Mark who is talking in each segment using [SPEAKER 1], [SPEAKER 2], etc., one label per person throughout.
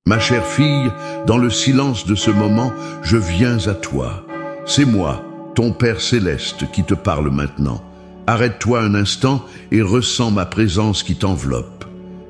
[SPEAKER 1] Ma chère fille, dans le silence de ce moment, je viens à toi. C'est moi, ton Père céleste, qui te parle maintenant. Arrête-toi un instant et ressens ma présence qui t'enveloppe.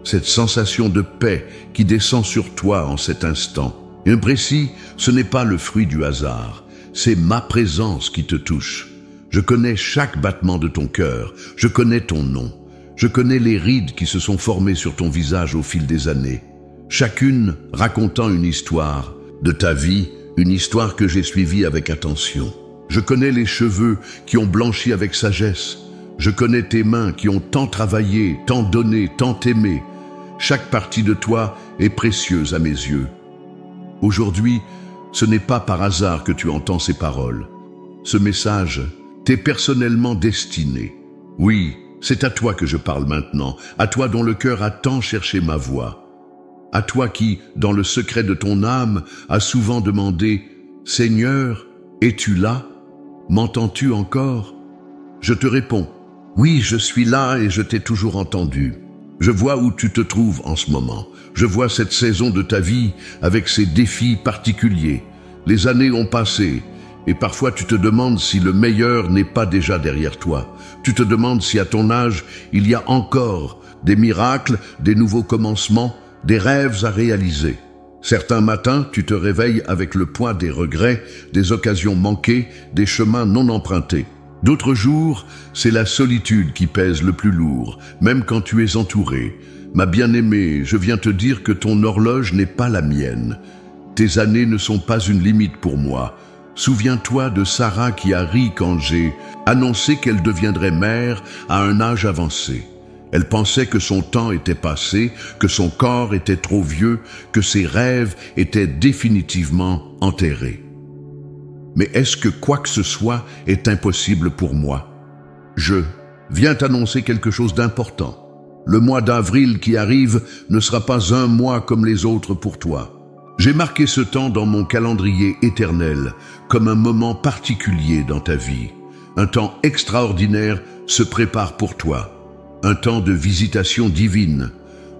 [SPEAKER 1] Cette sensation de paix qui descend sur toi en cet instant. Imprécis, ce n'est pas le fruit du hasard. C'est ma présence qui te touche. Je connais chaque battement de ton cœur. Je connais ton nom. Je connais les rides qui se sont formées sur ton visage au fil des années. Chacune racontant une histoire de ta vie, une histoire que j'ai suivie avec attention. Je connais les cheveux qui ont blanchi avec sagesse. Je connais tes mains qui ont tant travaillé, tant donné, tant aimé. Chaque partie de toi est précieuse à mes yeux. Aujourd'hui, ce n'est pas par hasard que tu entends ces paroles. Ce message t'est personnellement destiné. Oui, c'est à toi que je parle maintenant, à toi dont le cœur a tant cherché ma voix. À toi qui, dans le secret de ton âme, a souvent demandé « Seigneur, es-tu là? M'entends-tu encore ?» Je te réponds « Oui, je suis là et je t'ai toujours entendu. Je vois où tu te trouves en ce moment. Je vois cette saison de ta vie avec ses défis particuliers. Les années ont passé et parfois tu te demandes si le meilleur n'est pas déjà derrière toi. Tu te demandes si à ton âge, il y a encore des miracles, des nouveaux commencements, des rêves à réaliser. Certains matins, tu te réveilles avec le poids des regrets, des occasions manquées, des chemins non empruntés. D'autres jours, c'est la solitude qui pèse le plus lourd, même quand tu es entouré. Ma bien-aimée, je viens te dire que ton horloge n'est pas la mienne. Tes années ne sont pas une limite pour moi. Souviens-toi de Sarah qui a ri quand j'ai annoncé qu'elle deviendrait mère à un âge avancé. Elle pensait que son temps était passé, que son corps était trop vieux, que ses rêves étaient définitivement enterrés. Mais est-ce que quoi que ce soit est impossible pour moi? Je viens t'annoncer quelque chose d'important. Le mois d'avril qui arrive ne sera pas un mois comme les autres pour toi. J'ai marqué ce temps dans mon calendrier éternel comme un moment particulier dans ta vie. Un temps extraordinaire se prépare pour toi. Un temps de visitation divine,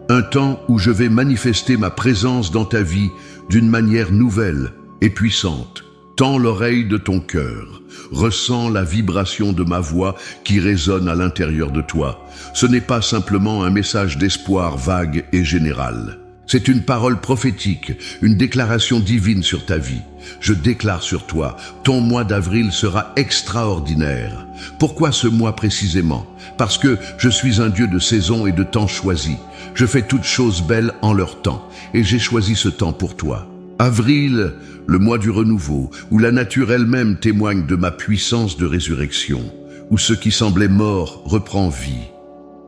[SPEAKER 1] un temps où je vais manifester ma présence dans ta vie d'une manière nouvelle et puissante. Tends l'oreille de ton cœur, ressens la vibration de ma voix qui résonne à l'intérieur de toi. Ce n'est pas simplement un message d'espoir vague et général. C'est une parole prophétique, une déclaration divine sur ta vie. Je déclare sur toi, ton mois d'avril sera extraordinaire. Pourquoi ce mois précisément? Parce que je suis un Dieu de saison et de temps choisi. Je fais toutes choses belles en leur temps, et j'ai choisi ce temps pour toi. Avril, le mois du renouveau, où la nature elle-même témoigne de ma puissance de résurrection, où ce qui semblait mort reprend vie,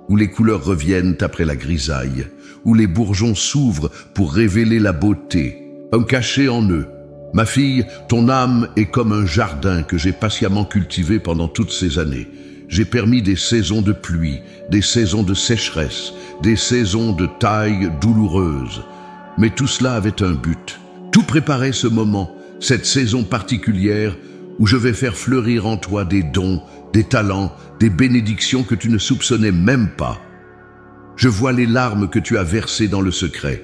[SPEAKER 1] où les couleurs reviennent après la grisaille, où les bourgeons s'ouvrent pour révéler la beauté, un cachet en eux. Ma fille, ton âme est comme un jardin que j'ai patiemment cultivé pendant toutes ces années. J'ai permis des saisons de pluie, des saisons de sécheresse, des saisons de taille douloureuse. Mais tout cela avait un but. Tout préparait ce moment, cette saison particulière où je vais faire fleurir en toi des dons, des talents, des bénédictions que tu ne soupçonnais même pas. Je vois les larmes que tu as versées dans le secret.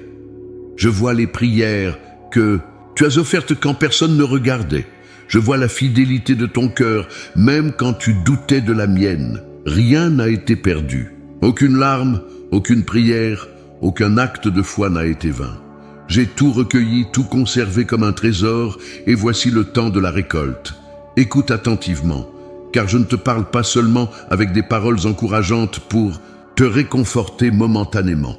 [SPEAKER 1] Je vois les prières que tu as offertes quand personne ne regardait. Je vois la fidélité de ton cœur, même quand tu doutais de la mienne. Rien n'a été perdu. Aucune larme, aucune prière, aucun acte de foi n'a été vain. J'ai tout recueilli, tout conservé comme un trésor, et voici le temps de la récolte. Écoute attentivement, car je ne te parle pas seulement avec des paroles encourageantes pour te réconforter momentanément.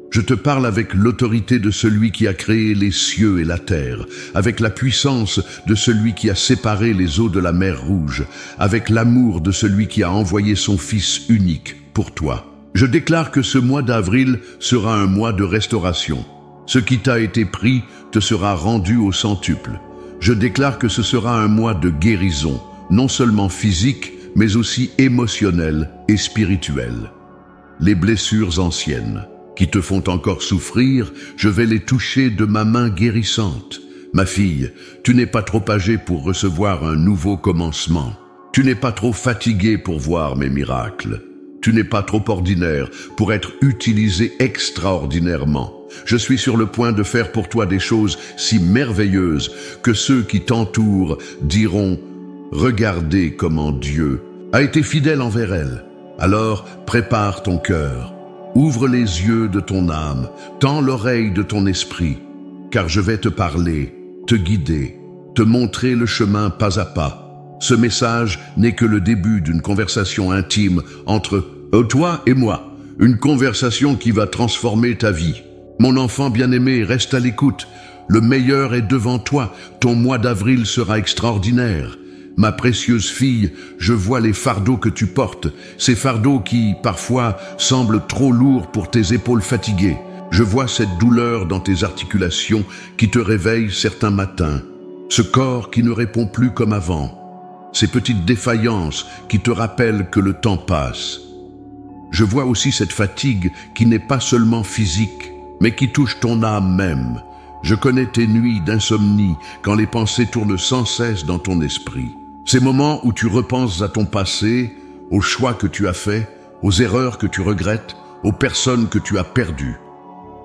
[SPEAKER 1] Je te parle avec l'autorité de celui qui a créé les cieux et la terre, avec la puissance de celui qui a séparé les eaux de la mer Rouge, avec l'amour de celui qui a envoyé son Fils unique pour toi. Je déclare que ce mois d'avril sera un mois de restauration. Ce qui t'a été pris te sera rendu au centuple. Je déclare que ce sera un mois de guérison, non seulement physique, mais aussi émotionnelle et spirituelle. Les blessures anciennes qui te font encore souffrir, je vais les toucher de ma main guérissante. Ma fille, tu n'es pas trop âgée pour recevoir un nouveau commencement. Tu n'es pas trop fatiguée pour voir mes miracles. Tu n'es pas trop ordinaire pour être utilisé extraordinairement. Je suis sur le point de faire pour toi des choses si merveilleuses que ceux qui t'entourent diront « Regardez comment Dieu a été fidèle envers elle ». Alors prépare ton cœur, ouvre les yeux de ton âme, tends l'oreille de ton esprit, car je vais te parler, te guider, te montrer le chemin pas à pas. Ce message n'est que le début d'une conversation intime entre toi et moi, une conversation qui va transformer ta vie. Mon enfant bien-aimé, reste à l'écoute. Le meilleur est devant toi. Ton mois d'avril sera extraordinaire. Ma précieuse fille, je vois les fardeaux que tu portes, ces fardeaux qui, parfois, semblent trop lourds pour tes épaules fatiguées. Je vois cette douleur dans tes articulations qui te réveille certains matins. Ce corps qui ne répond plus comme avant. Ces petites défaillances qui te rappellent que le temps passe. Je vois aussi cette fatigue qui n'est pas seulement physique, mais qui touche ton âme même. Je connais tes nuits d'insomnie quand les pensées tournent sans cesse dans ton esprit. Ces moments où tu repenses à ton passé, aux choix que tu as faits, aux erreurs que tu regrettes, aux personnes que tu as perdues.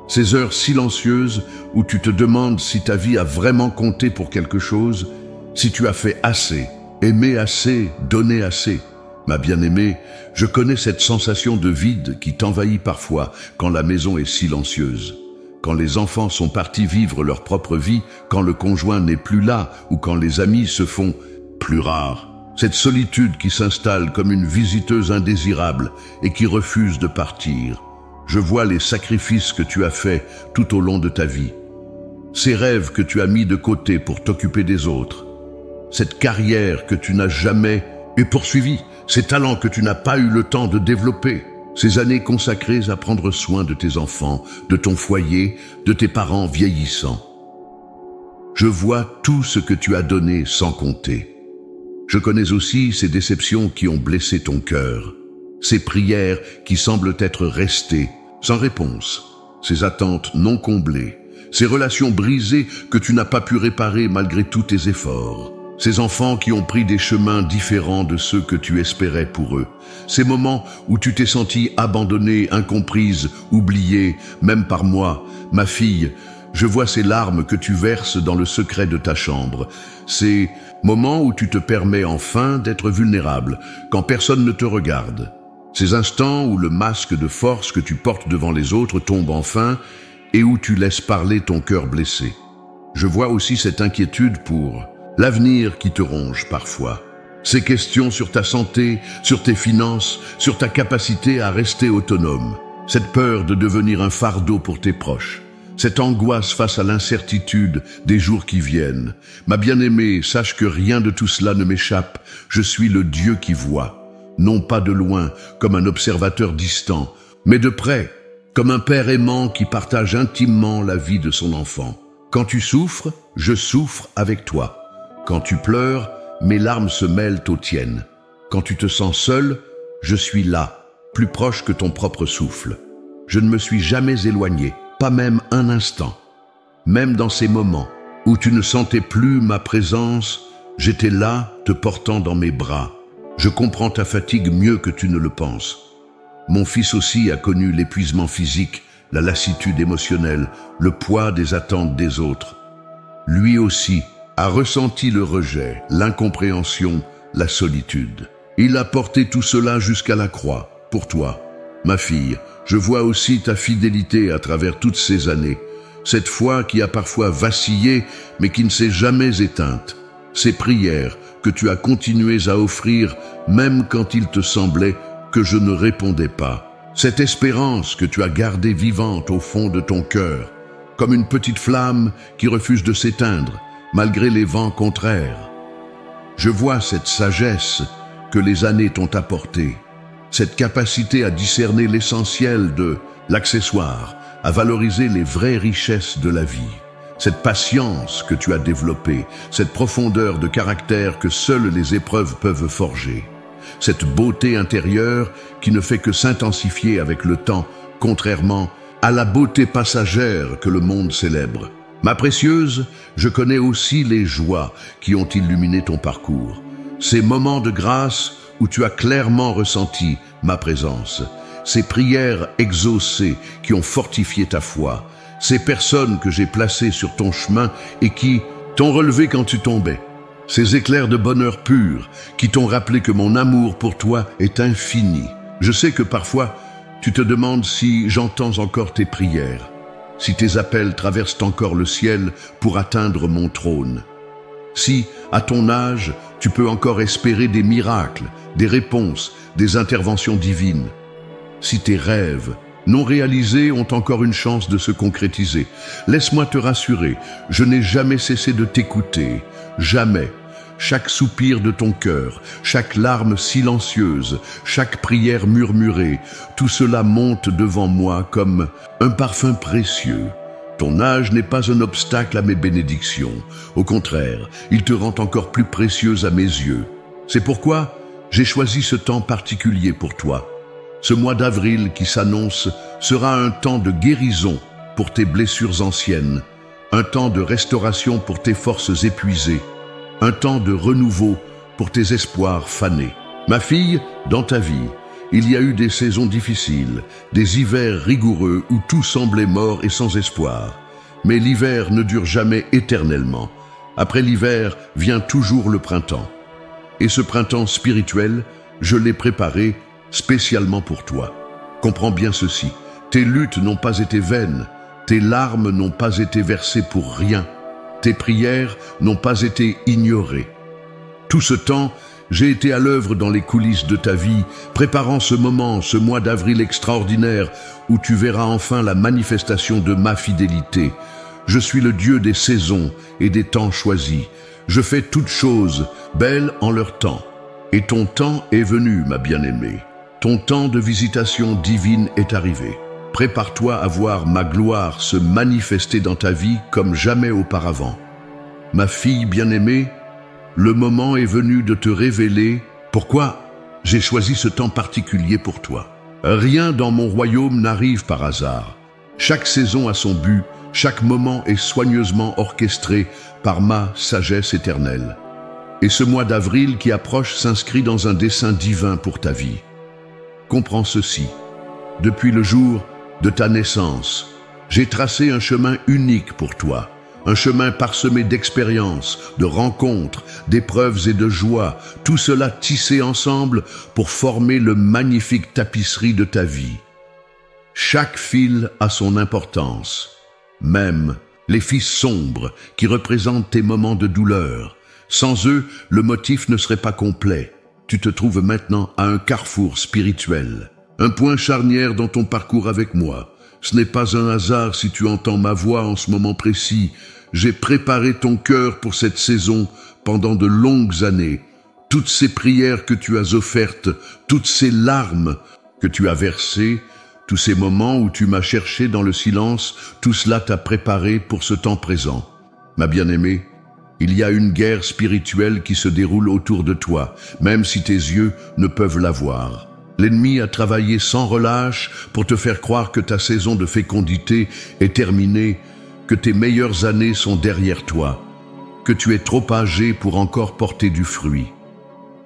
[SPEAKER 1] Ces heures silencieuses où tu te demandes si ta vie a vraiment compté pour quelque chose, si tu as fait assez, aimé assez, donné assez. Ma bien-aimée, je connais cette sensation de vide qui t'envahit parfois quand la maison est silencieuse. Quand les enfants sont partis vivre leur propre vie, quand le conjoint n'est plus là ou quand les amis se font plus rares. Cette solitude qui s'installe comme une visiteuse indésirable et qui refuse de partir. Je vois les sacrifices que tu as faits tout au long de ta vie. Ces rêves que tu as mis de côté pour t'occuper des autres. Cette carrière que tu n'as jamais poursuivie. Ces talents que tu n'as pas eu le temps de développer. Ces années consacrées à prendre soin de tes enfants, de ton foyer, de tes parents vieillissants. Je vois tout ce que tu as donné sans compter. Je connais aussi ces déceptions qui ont blessé ton cœur, ces prières qui semblent être restées sans réponse, ces attentes non comblées, ces relations brisées que tu n'as pas pu réparer malgré tous tes efforts. Ces enfants qui ont pris des chemins différents de ceux que tu espérais pour eux. Ces moments où tu t'es sentie abandonnée, incomprise, oubliée, même par moi. Ma fille, je vois ces larmes que tu verses dans le secret de ta chambre. Ces moments où tu te permets enfin d'être vulnérable, quand personne ne te regarde. Ces instants où le masque de force que tu portes devant les autres tombe enfin et où tu laisses parler ton cœur blessé. Je vois aussi cette inquiétude pour l'avenir qui te ronge parfois. Ces questions sur ta santé, sur tes finances, sur ta capacité à rester autonome. Cette peur de devenir un fardeau pour tes proches. Cette angoisse face à l'incertitude des jours qui viennent. Ma bien-aimée, sache que rien de tout cela ne m'échappe. Je suis le Dieu qui voit. Non pas de loin, comme un observateur distant, mais de près, comme un père aimant qui partage intimement la vie de son enfant. Quand tu souffres, je souffre avec toi. Quand tu pleures, mes larmes se mêlent aux tiennes. Quand tu te sens seul, je suis là, plus proche que ton propre souffle. Je ne me suis jamais éloigné, pas même un instant. Même dans ces moments où tu ne sentais plus ma présence, j'étais là, te portant dans mes bras. Je comprends ta fatigue mieux que tu ne le penses. Mon fils aussi a connu l'épuisement physique, la lassitude émotionnelle, le poids des attentes des autres. Lui aussi a ressenti le rejet, l'incompréhension, la solitude. Il a porté tout cela jusqu'à la croix, pour toi. Ma fille, je vois aussi ta fidélité à travers toutes ces années, cette foi qui a parfois vacillé, mais qui ne s'est jamais éteinte. Ces prières que tu as continué à offrir, même quand il te semblait que je ne répondais pas. Cette espérance que tu as gardée vivante au fond de ton cœur, comme une petite flamme qui refuse de s'éteindre, malgré les vents contraires. Je vois cette sagesse que les années t'ont apportée, cette capacité à discerner l'essentiel de l'accessoire, à valoriser les vraies richesses de la vie, cette patience que tu as développée, cette profondeur de caractère que seules les épreuves peuvent forger, cette beauté intérieure qui ne fait que s'intensifier avec le temps, contrairement à la beauté passagère que le monde célèbre. Ma précieuse, je connais aussi les joies qui ont illuminé ton parcours, ces moments de grâce où tu as clairement ressenti ma présence, ces prières exaucées qui ont fortifié ta foi, ces personnes que j'ai placées sur ton chemin et qui t'ont relevé quand tu tombais, ces éclairs de bonheur pur qui t'ont rappelé que mon amour pour toi est infini. Je sais que parfois, tu te demandes si j'entends encore tes prières, si tes appels traversent encore le ciel pour atteindre mon trône. Si, à ton âge, tu peux encore espérer des miracles, des réponses, des interventions divines. Si tes rêves, non réalisés, ont encore une chance de se concrétiser, laisse-moi te rassurer, je n'ai jamais cessé de t'écouter, jamais. Chaque soupir de ton cœur, chaque larme silencieuse, chaque prière murmurée, tout cela monte devant moi comme un parfum précieux. Ton âge n'est pas un obstacle à mes bénédictions. Au contraire, il te rend encore plus précieuse à mes yeux. C'est pourquoi j'ai choisi ce temps particulier pour toi. Ce mois d'avril qui s'annonce sera un temps de guérison pour tes blessures anciennes, un temps de restauration pour tes forces épuisées, un temps de renouveau pour tes espoirs fanés. Ma fille, dans ta vie, il y a eu des saisons difficiles, des hivers rigoureux où tout semblait mort et sans espoir. Mais l'hiver ne dure jamais éternellement. Après l'hiver vient toujours le printemps. Et ce printemps spirituel, je l'ai préparé spécialement pour toi. Comprends bien ceci, tes luttes n'ont pas été vaines, tes larmes n'ont pas été versées pour rien, tes prières n'ont pas été ignorées. Tout ce temps, j'ai été à l'œuvre dans les coulisses de ta vie, préparant ce moment, ce mois d'avril extraordinaire, où tu verras enfin la manifestation de ma fidélité. Je suis le Dieu des saisons et des temps choisis. Je fais toutes choses belles en leur temps. Et ton temps est venu, ma bien-aimée. Ton temps de visitation divine est arrivé. Prépare-toi à voir ma gloire se manifester dans ta vie comme jamais auparavant. Ma fille bien-aimée, le moment est venu de te révéler pourquoi j'ai choisi ce temps particulier pour toi. Rien dans mon royaume n'arrive par hasard. Chaque saison a son but, chaque moment est soigneusement orchestré par ma sagesse éternelle. Et ce mois d'avril qui approche s'inscrit dans un dessein divin pour ta vie. Comprends ceci. Depuis le jour de ta naissance, j'ai tracé un chemin unique pour toi. Un chemin parsemé d'expériences, de rencontres, d'épreuves et de joies, tout cela tissé ensemble pour former le magnifique tapisserie de ta vie. Chaque fil a son importance, même les fils sombres qui représentent tes moments de douleur. Sans eux, le motif ne serait pas complet. Tu te trouves maintenant à un carrefour spirituel, un point charnière dans ton parcours avec moi. Ce n'est pas un hasard si tu entends ma voix en ce moment précis. J'ai préparé ton cœur pour cette saison pendant de longues années. Toutes ces prières que tu as offertes, toutes ces larmes que tu as versées, tous ces moments où tu m'as cherché dans le silence, tout cela t'a préparé pour ce temps présent. Ma bien-aimée, il y a une guerre spirituelle qui se déroule autour de toi, même si tes yeux ne peuvent la voir. L'ennemi a travaillé sans relâche pour te faire croire que ta saison de fécondité est terminée, que tes meilleures années sont derrière toi, que tu es trop âgé pour encore porter du fruit.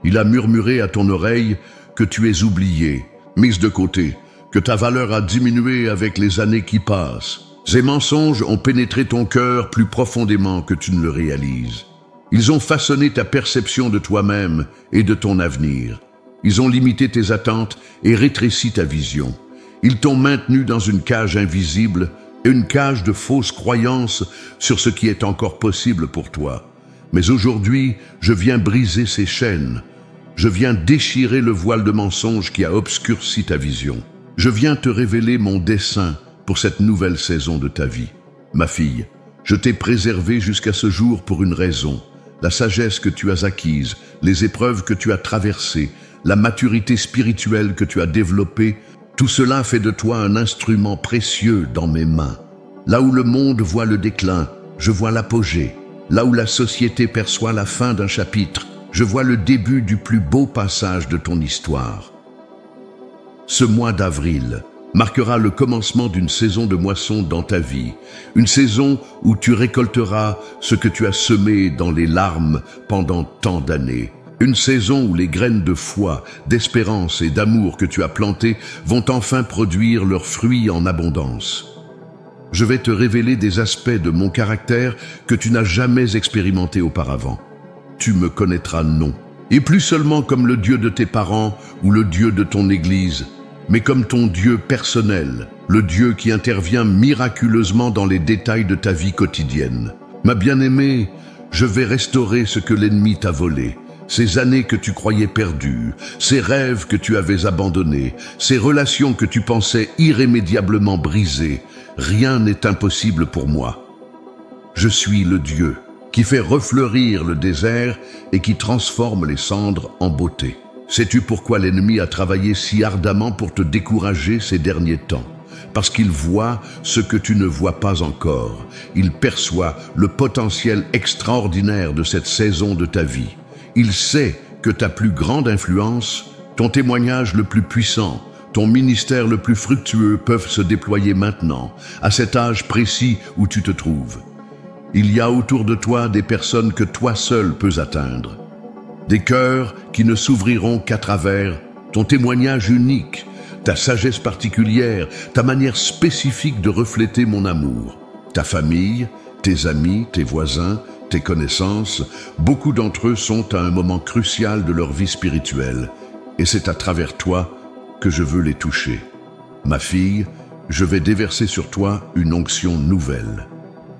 [SPEAKER 1] Il a murmuré à ton oreille que tu es oublié, mise de côté, que ta valeur a diminué avec les années qui passent. Ces mensonges ont pénétré ton cœur plus profondément que tu ne le réalises. Ils ont façonné ta perception de toi-même et de ton avenir. Ils ont limité tes attentes et rétréci ta vision. Ils t'ont maintenu dans une cage invisible, une cage de fausses croyances sur ce qui est encore possible pour toi. Mais aujourd'hui, je viens briser ces chaînes. Je viens déchirer le voile de mensonge qui a obscurci ta vision. Je viens te révéler mon dessein pour cette nouvelle saison de ta vie. Ma fille, je t'ai préservée jusqu'à ce jour pour une raison. La sagesse que tu as acquise, les épreuves que tu as traversées, la maturité spirituelle que tu as développée, tout cela fait de toi un instrument précieux dans mes mains. Là où le monde voit le déclin, je vois l'apogée. Là où la société perçoit la fin d'un chapitre, je vois le début du plus beau passage de ton histoire. Ce mois d'avril marquera le commencement d'une saison de moisson dans ta vie, une saison où tu récolteras ce que tu as semé dans les larmes pendant tant d'années. Une saison où les graines de foi, d'espérance et d'amour que tu as plantées vont enfin produire leurs fruits en abondance. Je vais te révéler des aspects de mon caractère que tu n'as jamais expérimentés auparavant. Tu me connaîtras non, et plus seulement comme le Dieu de tes parents ou le Dieu de ton Église, mais comme ton Dieu personnel, le Dieu qui intervient miraculeusement dans les détails de ta vie quotidienne. Ma bien-aimée, je vais restaurer ce que l'ennemi t'a volé, ces années que tu croyais perdues, ces rêves que tu avais abandonnés, ces relations que tu pensais irrémédiablement brisées. Rien n'est impossible pour moi. Je suis le Dieu qui fait refleurir le désert et qui transforme les cendres en beauté. Sais-tu pourquoi l'ennemi a travaillé si ardemment pour te décourager ces derniers temps? Parce qu'il voit ce que tu ne vois pas encore. Il perçoit le potentiel extraordinaire de cette saison de ta vie. Il sait que ta plus grande influence, ton témoignage le plus puissant, ton ministère le plus fructueux peuvent se déployer maintenant, à cet âge précis où tu te trouves. Il y a autour de toi des personnes que toi seul peux atteindre. Des cœurs qui ne s'ouvriront qu'à travers ton témoignage unique, ta sagesse particulière, ta manière spécifique de refléter mon amour. Ta famille, tes amis, tes voisins, tes connaissances, beaucoup d'entre eux sont à un moment crucial de leur vie spirituelle. Et c'est à travers toi que je veux les toucher. Ma fille, je vais déverser sur toi une onction nouvelle,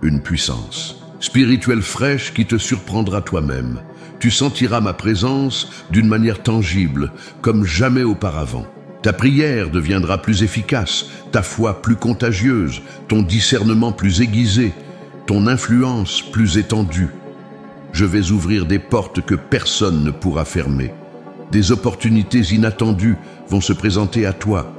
[SPEAKER 1] une puissance spirituelle fraîche qui te surprendra toi-même. Tu sentiras ma présence d'une manière tangible, comme jamais auparavant. Ta prière deviendra plus efficace, ta foi plus contagieuse, ton discernement plus aiguisé, ton influence plus étendue. Je vais ouvrir des portes que personne ne pourra fermer. Des opportunités inattendues vont se présenter à toi.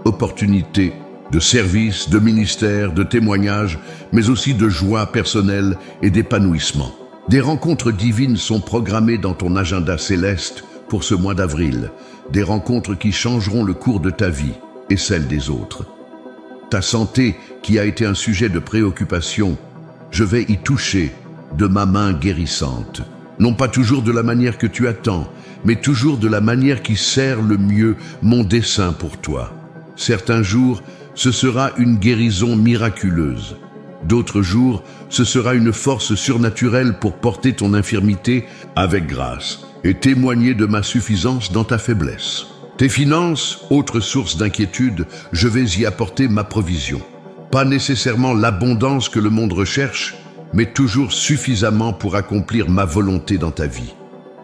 [SPEAKER 1] Opportunités de service, de ministère, de témoignage, mais aussi de joie personnelle et d'épanouissement. Des rencontres divines sont programmées dans ton agenda céleste pour ce mois d'avril. Des rencontres qui changeront le cours de ta vie et celle des autres. Ta santé, qui a été un sujet de préoccupation, je vais y toucher de ma main guérissante. Non pas toujours de la manière que tu attends, mais toujours de la manière qui sert le mieux mon dessein pour toi. Certains jours, ce sera une guérison miraculeuse. D'autres jours, ce sera une force surnaturelle pour porter ton infirmité avec grâce et témoigner de ma suffisance dans ta faiblesse. Tes finances, autre source d'inquiétude, je vais y apporter ma provision. Pas nécessairement l'abondance que le monde recherche, mais toujours suffisamment pour accomplir ma volonté dans ta vie.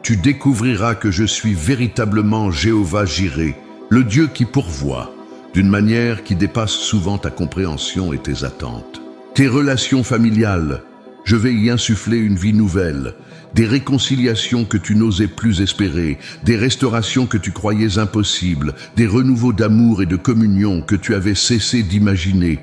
[SPEAKER 1] Tu découvriras que je suis véritablement Jéhovah Jireh, le Dieu qui pourvoit, d'une manière qui dépasse souvent ta compréhension et tes attentes. Tes relations familiales, je vais y insuffler une vie nouvelle, des réconciliations que tu n'osais plus espérer, des restaurations que tu croyais impossibles, des renouveaux d'amour et de communion que tu avais cessé d'imaginer.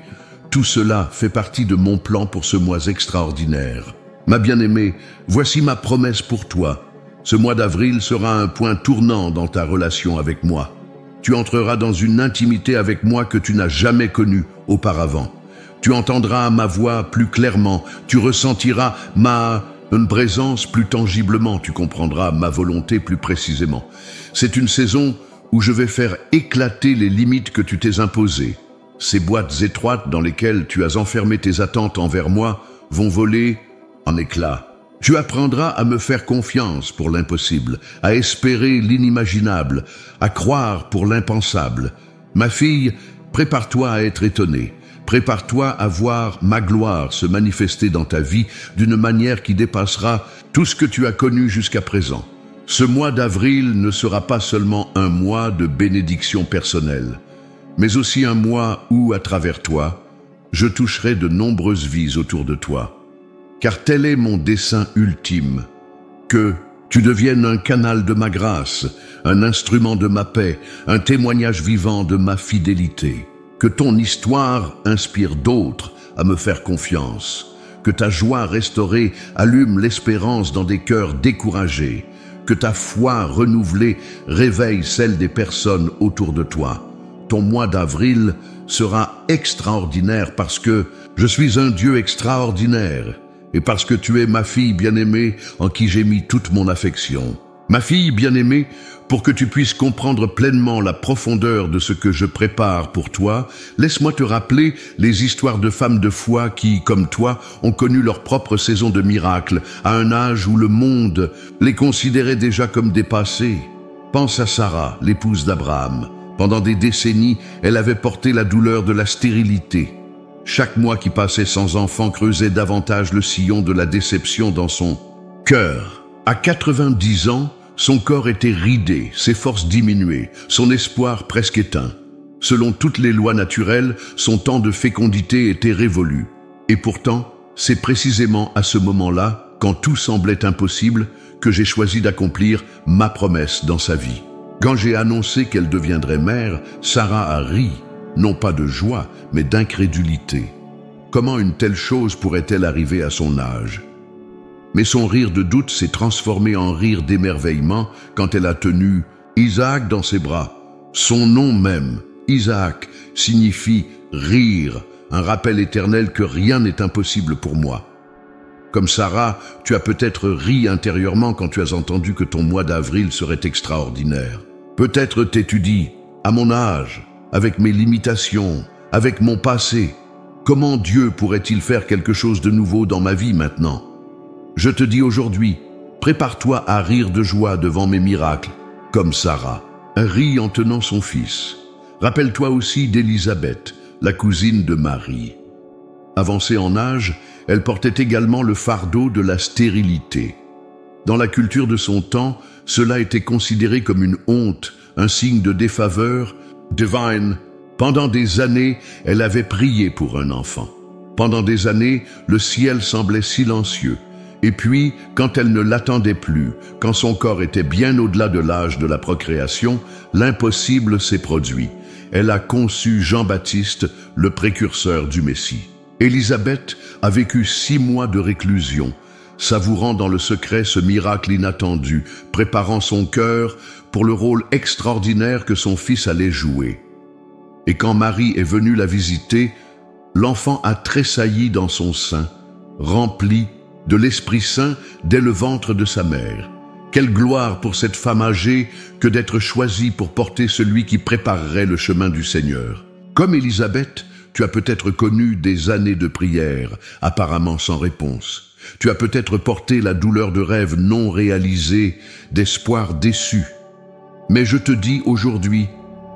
[SPEAKER 1] Tout cela fait partie de mon plan pour ce mois extraordinaire. Ma bien-aimée, voici ma promesse pour toi. Ce mois d'avril sera un point tournant dans ta relation avec moi. Tu entreras dans une intimité avec moi que tu n'as jamais connue auparavant. Tu entendras ma voix plus clairement, tu ressentiras ma présence plus tangiblement, tu comprendras ma volonté plus précisément. C'est une saison où je vais faire éclater les limites que tu t'es imposées. Ces boîtes étroites dans lesquelles tu as enfermé tes attentes envers moi vont voler en éclats. Tu apprendras à me faire confiance pour l'impossible, à espérer l'inimaginable, à croire pour l'impensable. Ma fille, prépare-toi à être étonnée. Prépare-toi à voir ma gloire se manifester dans ta vie d'une manière qui dépassera tout ce que tu as connu jusqu'à présent. Ce mois d'avril ne sera pas seulement un mois de bénédiction personnelle, mais aussi un mois où, à travers toi, je toucherai de nombreuses vies autour de toi. Car tel est mon dessein ultime, que tu deviennes un canal de ma grâce, un instrument de ma paix, un témoignage vivant de ma fidélité. Que ton histoire inspire d'autres à me faire confiance. Que ta joie restaurée allume l'espérance dans des cœurs découragés. Que ta foi renouvelée réveille celle des personnes autour de toi. Ton mois d'avril sera extraordinaire parce que je suis un Dieu extraordinaire et parce que tu es ma fille bien-aimée en qui j'ai mis toute mon affection. Ma fille bien-aimée, pour que tu puisses comprendre pleinement la profondeur de ce que je prépare pour toi, laisse-moi te rappeler les histoires de femmes de foi qui, comme toi, ont connu leur propre saison de miracles, à un âge où le monde les considérait déjà comme dépassés. Pense à Sarah, l'épouse d'Abraham. Pendant des décennies, elle avait porté la douleur de la stérilité. Chaque mois qui passait sans enfant creusait davantage le sillon de la déception dans son cœur. À 90 ans, son corps était ridé, ses forces diminuées, son espoir presque éteint. Selon toutes les lois naturelles, son temps de fécondité était révolu. Et pourtant, c'est précisément à ce moment-là, quand tout semblait impossible, que j'ai choisi d'accomplir ma promesse dans sa vie. Quand j'ai annoncé qu'elle deviendrait mère, Sarah a ri, non pas de joie, mais d'incrédulité. Comment une telle chose pourrait-elle arriver à son âge ? Mais son rire de doute s'est transformé en rire d'émerveillement quand elle a tenu Isaac dans ses bras. Son nom même, Isaac, signifie rire, un rappel éternel que rien n'est impossible pour moi. Comme Sarah, tu as peut-être ri intérieurement quand tu as entendu que ton mois d'avril serait extraordinaire. Peut-être t'es-tu dit, à mon âge, avec mes limitations, avec mon passé, comment Dieu pourrait-il faire quelque chose de nouveau dans ma vie maintenant ? Je te dis aujourd'hui, prépare-toi à rire de joie devant mes miracles, comme Sarah. Rit en tenant son fils. Rappelle-toi aussi d'Élisabeth, la cousine de Marie. Avancée en âge, elle portait également le fardeau de la stérilité. Dans la culture de son temps, cela était considéré comme une honte, un signe de défaveur, divine. Pendant des années, elle avait prié pour un enfant. Pendant des années, le ciel semblait silencieux. Et puis, quand elle ne l'attendait plus, quand son corps était bien au-delà de l'âge de la procréation, l'impossible s'est produit. Elle a conçu Jean-Baptiste, le précurseur du Messie. Élisabeth a vécu 6 mois de réclusion, savourant dans le secret ce miracle inattendu, préparant son cœur pour le rôle extraordinaire que son fils allait jouer. Et quand Marie est venue la visiter, l'enfant a tressailli dans son sein, rempli de l'Esprit Saint dès le ventre de sa mère. Quelle gloire pour cette femme âgée que d'être choisie pour porter celui qui préparerait le chemin du Seigneur. Comme Élisabeth, tu as peut-être connu des années de prière, apparemment sans réponse. Tu as peut-être porté la douleur de rêves non réalisés, d'espoirs déçus. Mais je te dis aujourd'hui,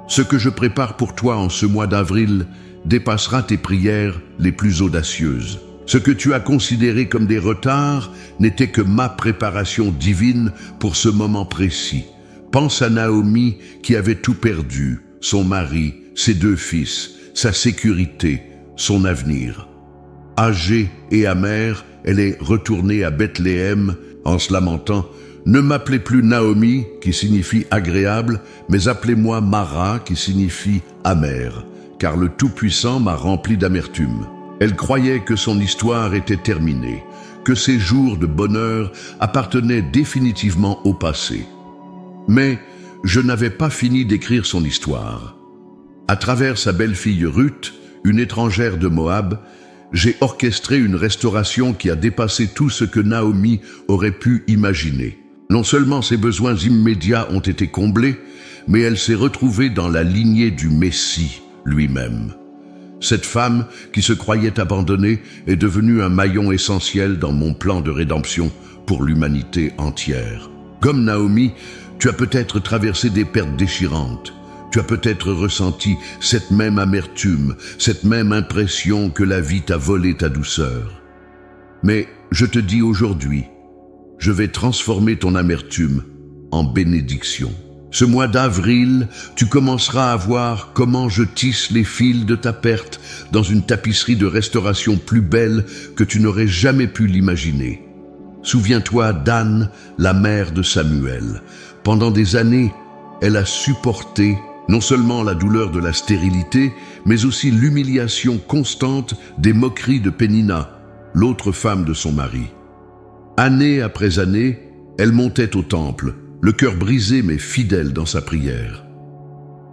[SPEAKER 1] ce que je prépare pour toi en ce mois d'avril dépassera tes prières les plus audacieuses. Ce que tu as considéré comme des retards n'était que ma préparation divine pour ce moment précis. Pense à Naomi qui avait tout perdu, son mari, ses 2 fils, sa sécurité, son avenir. Âgée et amère, elle est retournée à Bethléem en se lamentant « Ne m'appelez plus Naomi, qui signifie agréable, mais appelez-moi Mara, qui signifie amère, car le Tout-Puissant m'a rempli d'amertume. » Elle croyait que son histoire était terminée, que ses jours de bonheur appartenaient définitivement au passé. Mais je n'avais pas fini d'écrire son histoire. À travers sa belle-fille Ruth, une étrangère de Moab, j'ai orchestré une restauration qui a dépassé tout ce que Naomi aurait pu imaginer. Non seulement ses besoins immédiats ont été comblés, mais elle s'est retrouvée dans la lignée du Messie lui-même. Cette femme, qui se croyait abandonnée, est devenue un maillon essentiel dans mon plan de rédemption pour l'humanité entière. Comme Naomi, tu as peut-être traversé des pertes déchirantes. Tu as peut-être ressenti cette même amertume, cette même impression que la vie t'a volé ta douceur. Mais je te dis aujourd'hui, je vais transformer ton amertume en bénédiction. Ce mois d'avril, tu commenceras à voir comment je tisse les fils de ta perte dans une tapisserie de restauration plus belle que tu n'aurais jamais pu l'imaginer. Souviens-toi d'Anne, la mère de Samuel. Pendant des années, elle a supporté non seulement la douleur de la stérilité, mais aussi l'humiliation constante des moqueries de Pénina, l'autre femme de son mari. Année après année, elle montait au temple, le cœur brisé mais fidèle dans sa prière.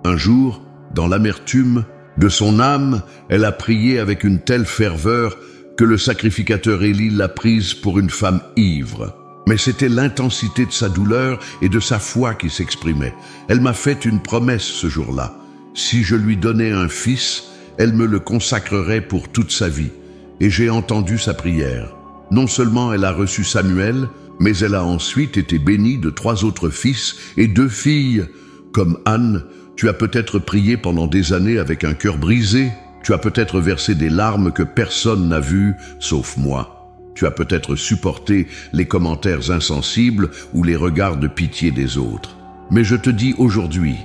[SPEAKER 1] Un jour, dans l'amertume de son âme, elle a prié avec une telle ferveur que le sacrificateur Élie l'a prise pour une femme ivre. Mais c'était l'intensité de sa douleur et de sa foi qui s'exprimait. Elle m'a fait une promesse ce jour-là. Si je lui donnais un fils, elle me le consacrerait pour toute sa vie. Et j'ai entendu sa prière. Non seulement elle a reçu Samuel, mais elle a ensuite été bénie de 3 autres fils et 2 filles. Comme Anne, tu as peut-être prié pendant des années avec un cœur brisé. Tu as peut-être versé des larmes que personne n'a vues, sauf moi. Tu as peut-être supporté les commentaires insensibles ou les regards de pitié des autres. Mais je te dis aujourd'hui,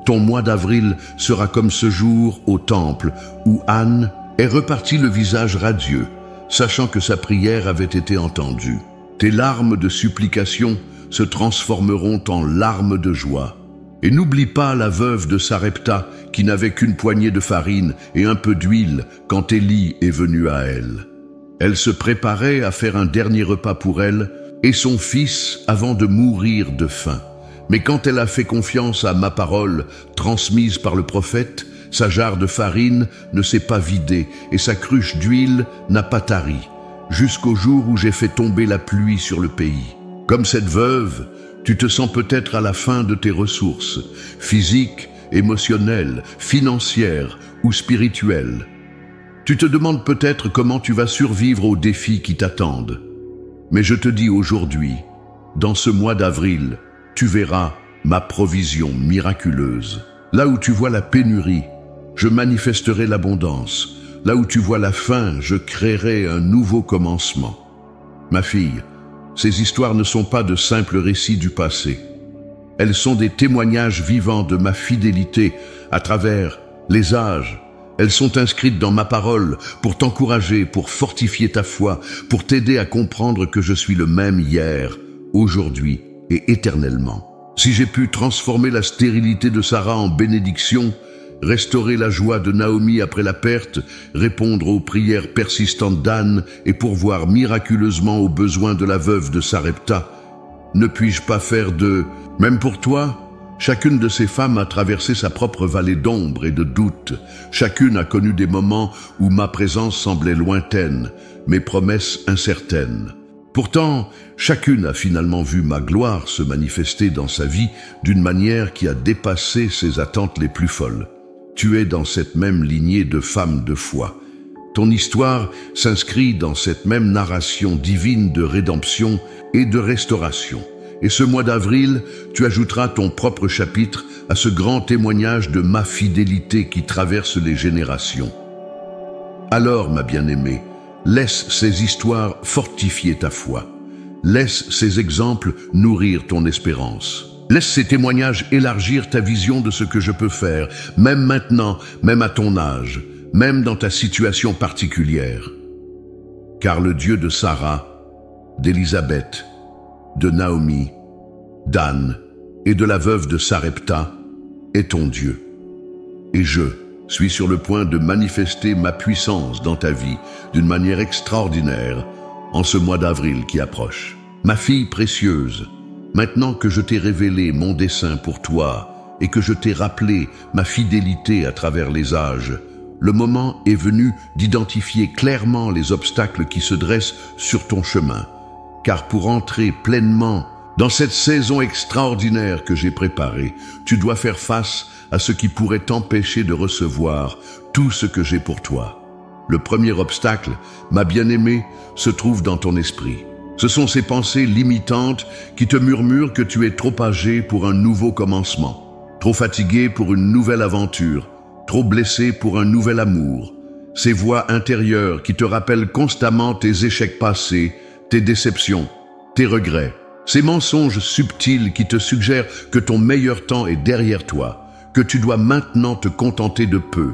[SPEAKER 1] ton mois d'avril sera comme ce jour au temple où Anne est repartie le visage radieux, sachant que sa prière avait été entendue. Tes larmes de supplication se transformeront en larmes de joie. Et n'oublie pas la veuve de Sarepta qui n'avait qu'une poignée de farine et un peu d'huile quand Élie est venu à elle. Elle se préparait à faire un dernier repas pour elle et son fils avant de mourir de faim. Mais quand elle a fait confiance à ma parole transmise par le prophète, sa jarre de farine ne s'est pas vidée et sa cruche d'huile n'a pas tari, jusqu'au jour où j'ai fait tomber la pluie sur le pays. Comme cette veuve, tu te sens peut-être à la fin de tes ressources, physiques, émotionnelles, financières ou spirituelles. Tu te demandes peut-être comment tu vas survivre aux défis qui t'attendent. Mais je te dis aujourd'hui, dans ce mois d'avril, tu verras ma provision miraculeuse. Là où tu vois la pénurie, je manifesterai l'abondance. Là où tu vois la faim, je créerai un nouveau commencement. Ma fille, ces histoires ne sont pas de simples récits du passé. Elles sont des témoignages vivants de ma fidélité à travers les âges. Elles sont inscrites dans ma parole pour t'encourager, pour fortifier ta foi, pour t'aider à comprendre que je suis le même hier, aujourd'hui et éternellement. Si j'ai pu transformer la stérilité de Sarah en bénédiction, restaurer la joie de Naomi après la perte, répondre aux prières persistantes d'Anne et pourvoir miraculeusement aux besoins de la veuve de Sarepta, ne puis-je pas faire de... Même pour toi, chacune de ces femmes a traversé sa propre vallée d'ombre et de doute. Chacune a connu des moments où ma présence semblait lointaine, mes promesses incertaines. Pourtant, chacune a finalement vu ma gloire se manifester dans sa vie d'une manière qui a dépassé ses attentes les plus folles. Tu es dans cette même lignée de femmes de foi. Ton histoire s'inscrit dans cette même narration divine de rédemption et de restauration. Et ce mois d'avril, tu ajouteras ton propre chapitre à ce grand témoignage de ma fidélité qui traverse les générations. Alors, ma bien-aimée, laisse ces histoires fortifier ta foi. Laisse ces exemples nourrir ton espérance. Laisse ces témoignages élargir ta vision de ce que je peux faire, même maintenant, même à ton âge, même dans ta situation particulière. Car le Dieu de Sarah, d'Élisabeth, de Naomi, d'Anne et de la veuve de Sarepta est ton Dieu. Et je suis sur le point de manifester ma puissance dans ta vie d'une manière extraordinaire en ce mois d'avril qui approche. Ma fille précieuse, maintenant que je t'ai révélé mon dessein pour toi et que je t'ai rappelé ma fidélité à travers les âges, le moment est venu d'identifier clairement les obstacles qui se dressent sur ton chemin. Car pour entrer pleinement dans cette saison extraordinaire que j'ai préparée, tu dois faire face à ce qui pourrait t'empêcher de recevoir tout ce que j'ai pour toi. Le premier obstacle, ma bien-aimée, se trouve dans ton esprit. Ce sont ces pensées limitantes qui te murmurent que tu es trop âgé pour un nouveau commencement, trop fatigué pour une nouvelle aventure, trop blessé pour un nouvel amour. Ces voix intérieures qui te rappellent constamment tes échecs passés, tes déceptions, tes regrets, ces mensonges subtils qui te suggèrent que ton meilleur temps est derrière toi, que tu dois maintenant te contenter de peu,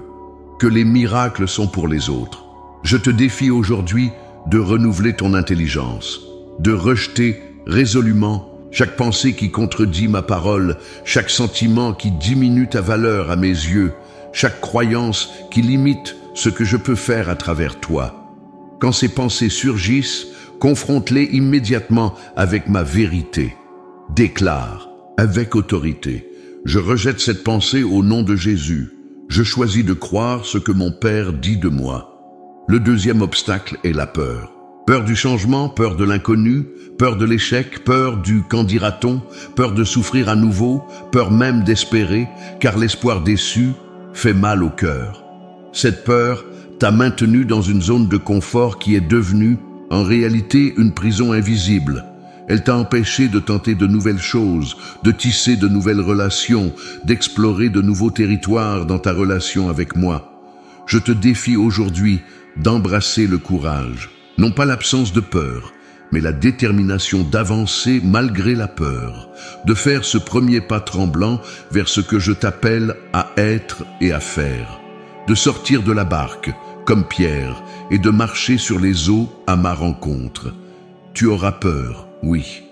[SPEAKER 1] que les miracles sont pour les autres. Je te défie aujourd'hui de renouveler ton intelligence, de rejeter résolument chaque pensée qui contredit ma parole, chaque sentiment qui diminue ta valeur à mes yeux, chaque croyance qui limite ce que je peux faire à travers toi. Quand ces pensées surgissent, confronte-les immédiatement avec ma vérité. Déclare, avec autorité, je rejette cette pensée au nom de Jésus. Je choisis de croire ce que mon Père dit de moi. Le deuxième obstacle est la peur. Peur du changement, peur de l'inconnu, peur de l'échec, peur du qu'en dira-t-on, peur de souffrir à nouveau, peur même d'espérer, car l'espoir déçu fait mal au cœur. Cette peur t'a maintenu dans une zone de confort qui est devenue, en réalité, une prison invisible. Elle t'a empêché de tenter de nouvelles choses, de tisser de nouvelles relations, d'explorer de nouveaux territoires dans ta relation avec moi. Je te défie aujourd'hui d'embrasser le courage. Non pas l'absence de peur, mais la détermination d'avancer malgré la peur, de faire ce premier pas tremblant vers ce que je t'appelle à être et à faire, de sortir de la barque, comme Pierre, et de marcher sur les eaux à ma rencontre. Tu auras peur, oui.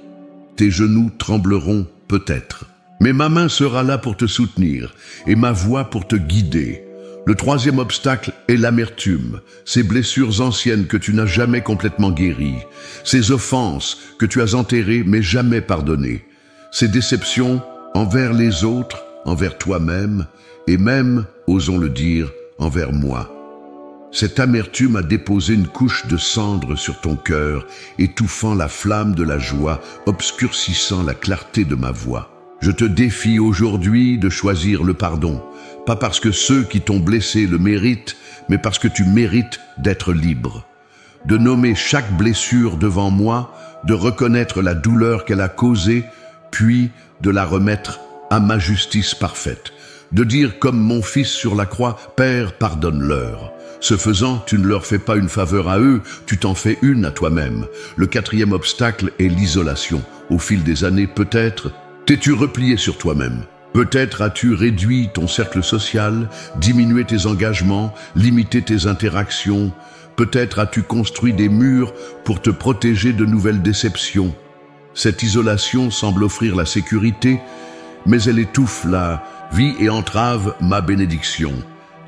[SPEAKER 1] Tes genoux trembleront peut-être, mais ma main sera là pour te soutenir et ma voix pour te guider. Le troisième obstacle est l'amertume, ces blessures anciennes que tu n'as jamais complètement guéries, ces offenses que tu as enterrées mais jamais pardonnées, ces déceptions envers les autres, envers toi-même et même, osons le dire, envers moi. Cette amertume a déposé une couche de cendre sur ton cœur, étouffant la flamme de la joie, obscurcissant la clarté de ma voix. Je te défie aujourd'hui de choisir le pardon, pas parce que ceux qui t'ont blessé le méritent, mais parce que tu mérites d'être libre. De nommer chaque blessure devant moi, de reconnaître la douleur qu'elle a causée, puis de la remettre à ma justice parfaite. De dire comme mon fils sur la croix, « Père, pardonne-leur ». Ce faisant, tu ne leur fais pas une faveur à eux, tu t'en fais une à toi-même. Le quatrième obstacle est l'isolation. Au fil des années, peut-être, t'es-tu replié sur toi-même. Peut-être as-tu réduit ton cercle social, diminué tes engagements, limité tes interactions. Peut-être as-tu construit des murs pour te protéger de nouvelles déceptions. Cette isolation semble offrir la sécurité, mais elle étouffe la vie et entrave ma bénédiction.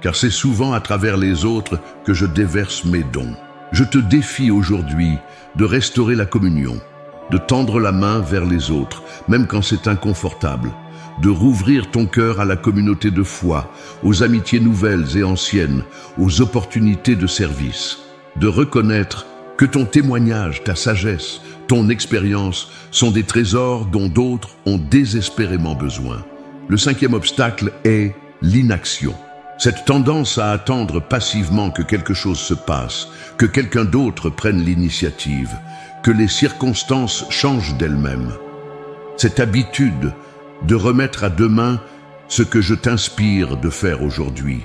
[SPEAKER 1] Car c'est souvent à travers les autres que je déverse mes dons. Je te défie aujourd'hui de restaurer la communion, de tendre la main vers les autres, même quand c'est inconfortable, de rouvrir ton cœur à la communauté de foi, aux amitiés nouvelles et anciennes, aux opportunités de service, de reconnaître que ton témoignage, ta sagesse, ton expérience sont des trésors dont d'autres ont désespérément besoin. Le cinquième obstacle est l'inaction. Cette tendance à attendre passivement que quelque chose se passe, que quelqu'un d'autre prenne l'initiative, que les circonstances changent d'elles-mêmes. Cette habitude de remettre à demain ce que je t'inspire de faire aujourd'hui.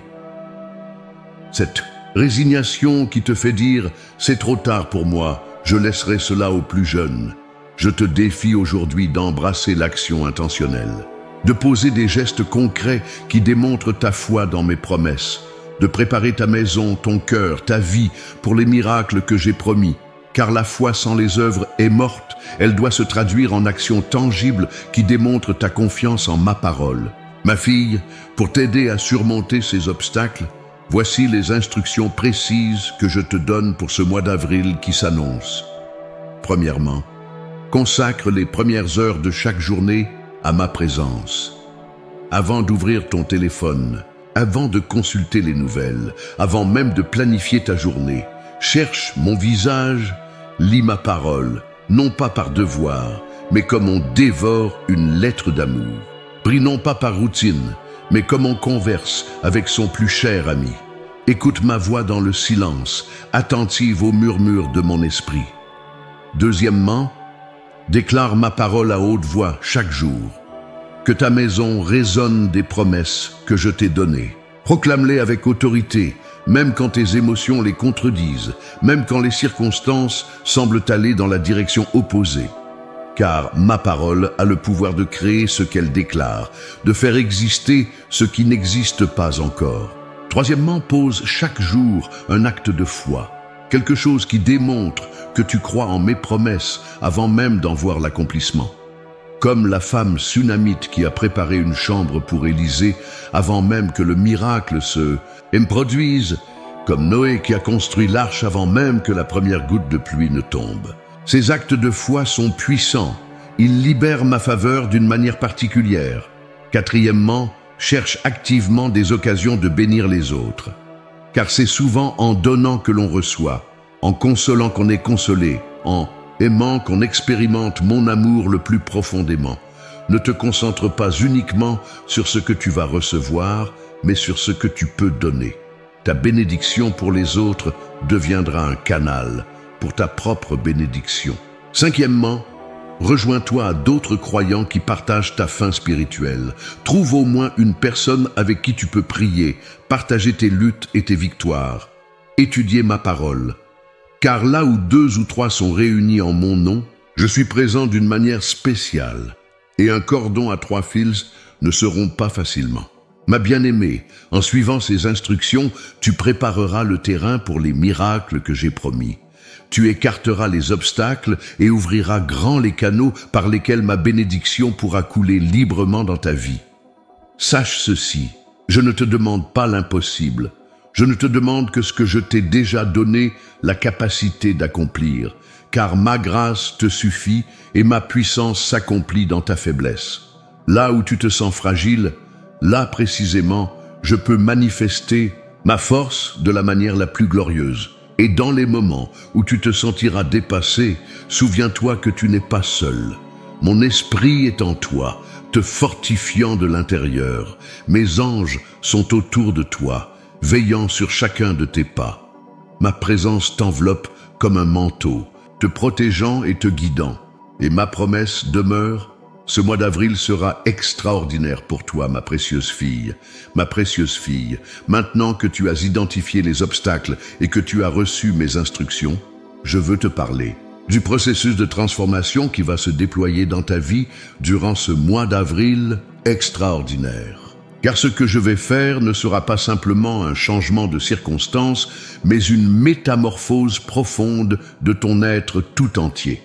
[SPEAKER 1] Cette résignation qui te fait dire « c'est trop tard pour moi, je laisserai cela aux plus jeunes ». Je te défie aujourd'hui d'embrasser l'action intentionnelle, de poser des gestes concrets qui démontrent ta foi dans mes promesses, de préparer ta maison, ton cœur, ta vie pour les miracles que j'ai promis. Car la foi sans les œuvres est morte, elle doit se traduire en actions tangibles qui démontrent ta confiance en ma parole. Ma fille, pour t'aider à surmonter ces obstacles, voici les instructions précises que je te donne pour ce mois d'avril qui s'annonce. Premièrement, consacre les premières heures de chaque journée à ma présence. Avant d'ouvrir ton téléphone, avant de consulter les nouvelles, avant même de planifier ta journée, cherche mon visage, lis ma parole, non pas par devoir, mais comme on dévore une lettre d'amour. Prie non pas par routine, mais comme on converse avec son plus cher ami. Écoute ma voix dans le silence, attentive aux murmures de mon esprit. Deuxièmement, déclare ma parole à haute voix chaque jour. Que ta maison résonne des promesses que je t'ai données. Proclame-les avec autorité, même quand tes émotions les contredisent, même quand les circonstances semblent aller dans la direction opposée. Car ma parole a le pouvoir de créer ce qu'elle déclare, de faire exister ce qui n'existe pas encore. Troisièmement, pose chaque jour un acte de foi, quelque chose qui démontre que tu crois en mes promesses avant même d'en voir l'accomplissement. Comme la femme sunamite qui a préparé une chambre pour Élisée avant même que le miracle se produise, comme Noé qui a construit l'arche avant même que la première goutte de pluie ne tombe. Ces actes de foi sont puissants, ils libèrent ma faveur d'une manière particulière. Quatrièmement, cherche activement des occasions de bénir les autres. Car c'est souvent en donnant que l'on reçoit, en consolant qu'on est consolé, en aimant qu'on expérimente mon amour le plus profondément. Ne te concentre pas uniquement sur ce que tu vas recevoir, mais sur ce que tu peux donner. Ta bénédiction pour les autres deviendra un canal pour ta propre bénédiction. Cinquièmement, rejoins-toi à d'autres croyants qui partagent ta faim spirituelle. Trouve au moins une personne avec qui tu peux prier, partager tes luttes et tes victoires. Étudier ma parole. Car là où 2 ou 3 sont réunis en mon nom, je suis présent d'une manière spéciale. Et un cordon à 3 fils ne se rompt pas facilement. Ma bien-aimée, en suivant ces instructions, tu prépareras le terrain pour les miracles que j'ai promis. Tu écarteras les obstacles et ouvriras grand les canaux par lesquels ma bénédiction pourra couler librement dans ta vie. Sache ceci, je ne te demande pas l'impossible. Je ne te demande que ce que je t'ai déjà donné la capacité d'accomplir, car ma grâce te suffit et ma puissance s'accomplit dans ta faiblesse. Là où tu te sens fragile, là précisément, je peux manifester ma force de la manière la plus glorieuse. Et dans les moments où tu te sentiras dépassé, souviens-toi que tu n'es pas seul. Mon esprit est en toi, te fortifiant de l'intérieur. Mes anges sont autour de toi, veillant sur chacun de tes pas. Ma présence t'enveloppe comme un manteau, te protégeant et te guidant. Et ma promesse demeure. Ce mois d'avril sera extraordinaire pour toi, ma précieuse fille. Ma précieuse fille, maintenant que tu as identifié les obstacles et que tu as reçu mes instructions, je veux te parler du processus de transformation qui va se déployer dans ta vie durant ce mois d'avril extraordinaire. Car ce que je vais faire ne sera pas simplement un changement de circonstances, mais une métamorphose profonde de ton être tout entier.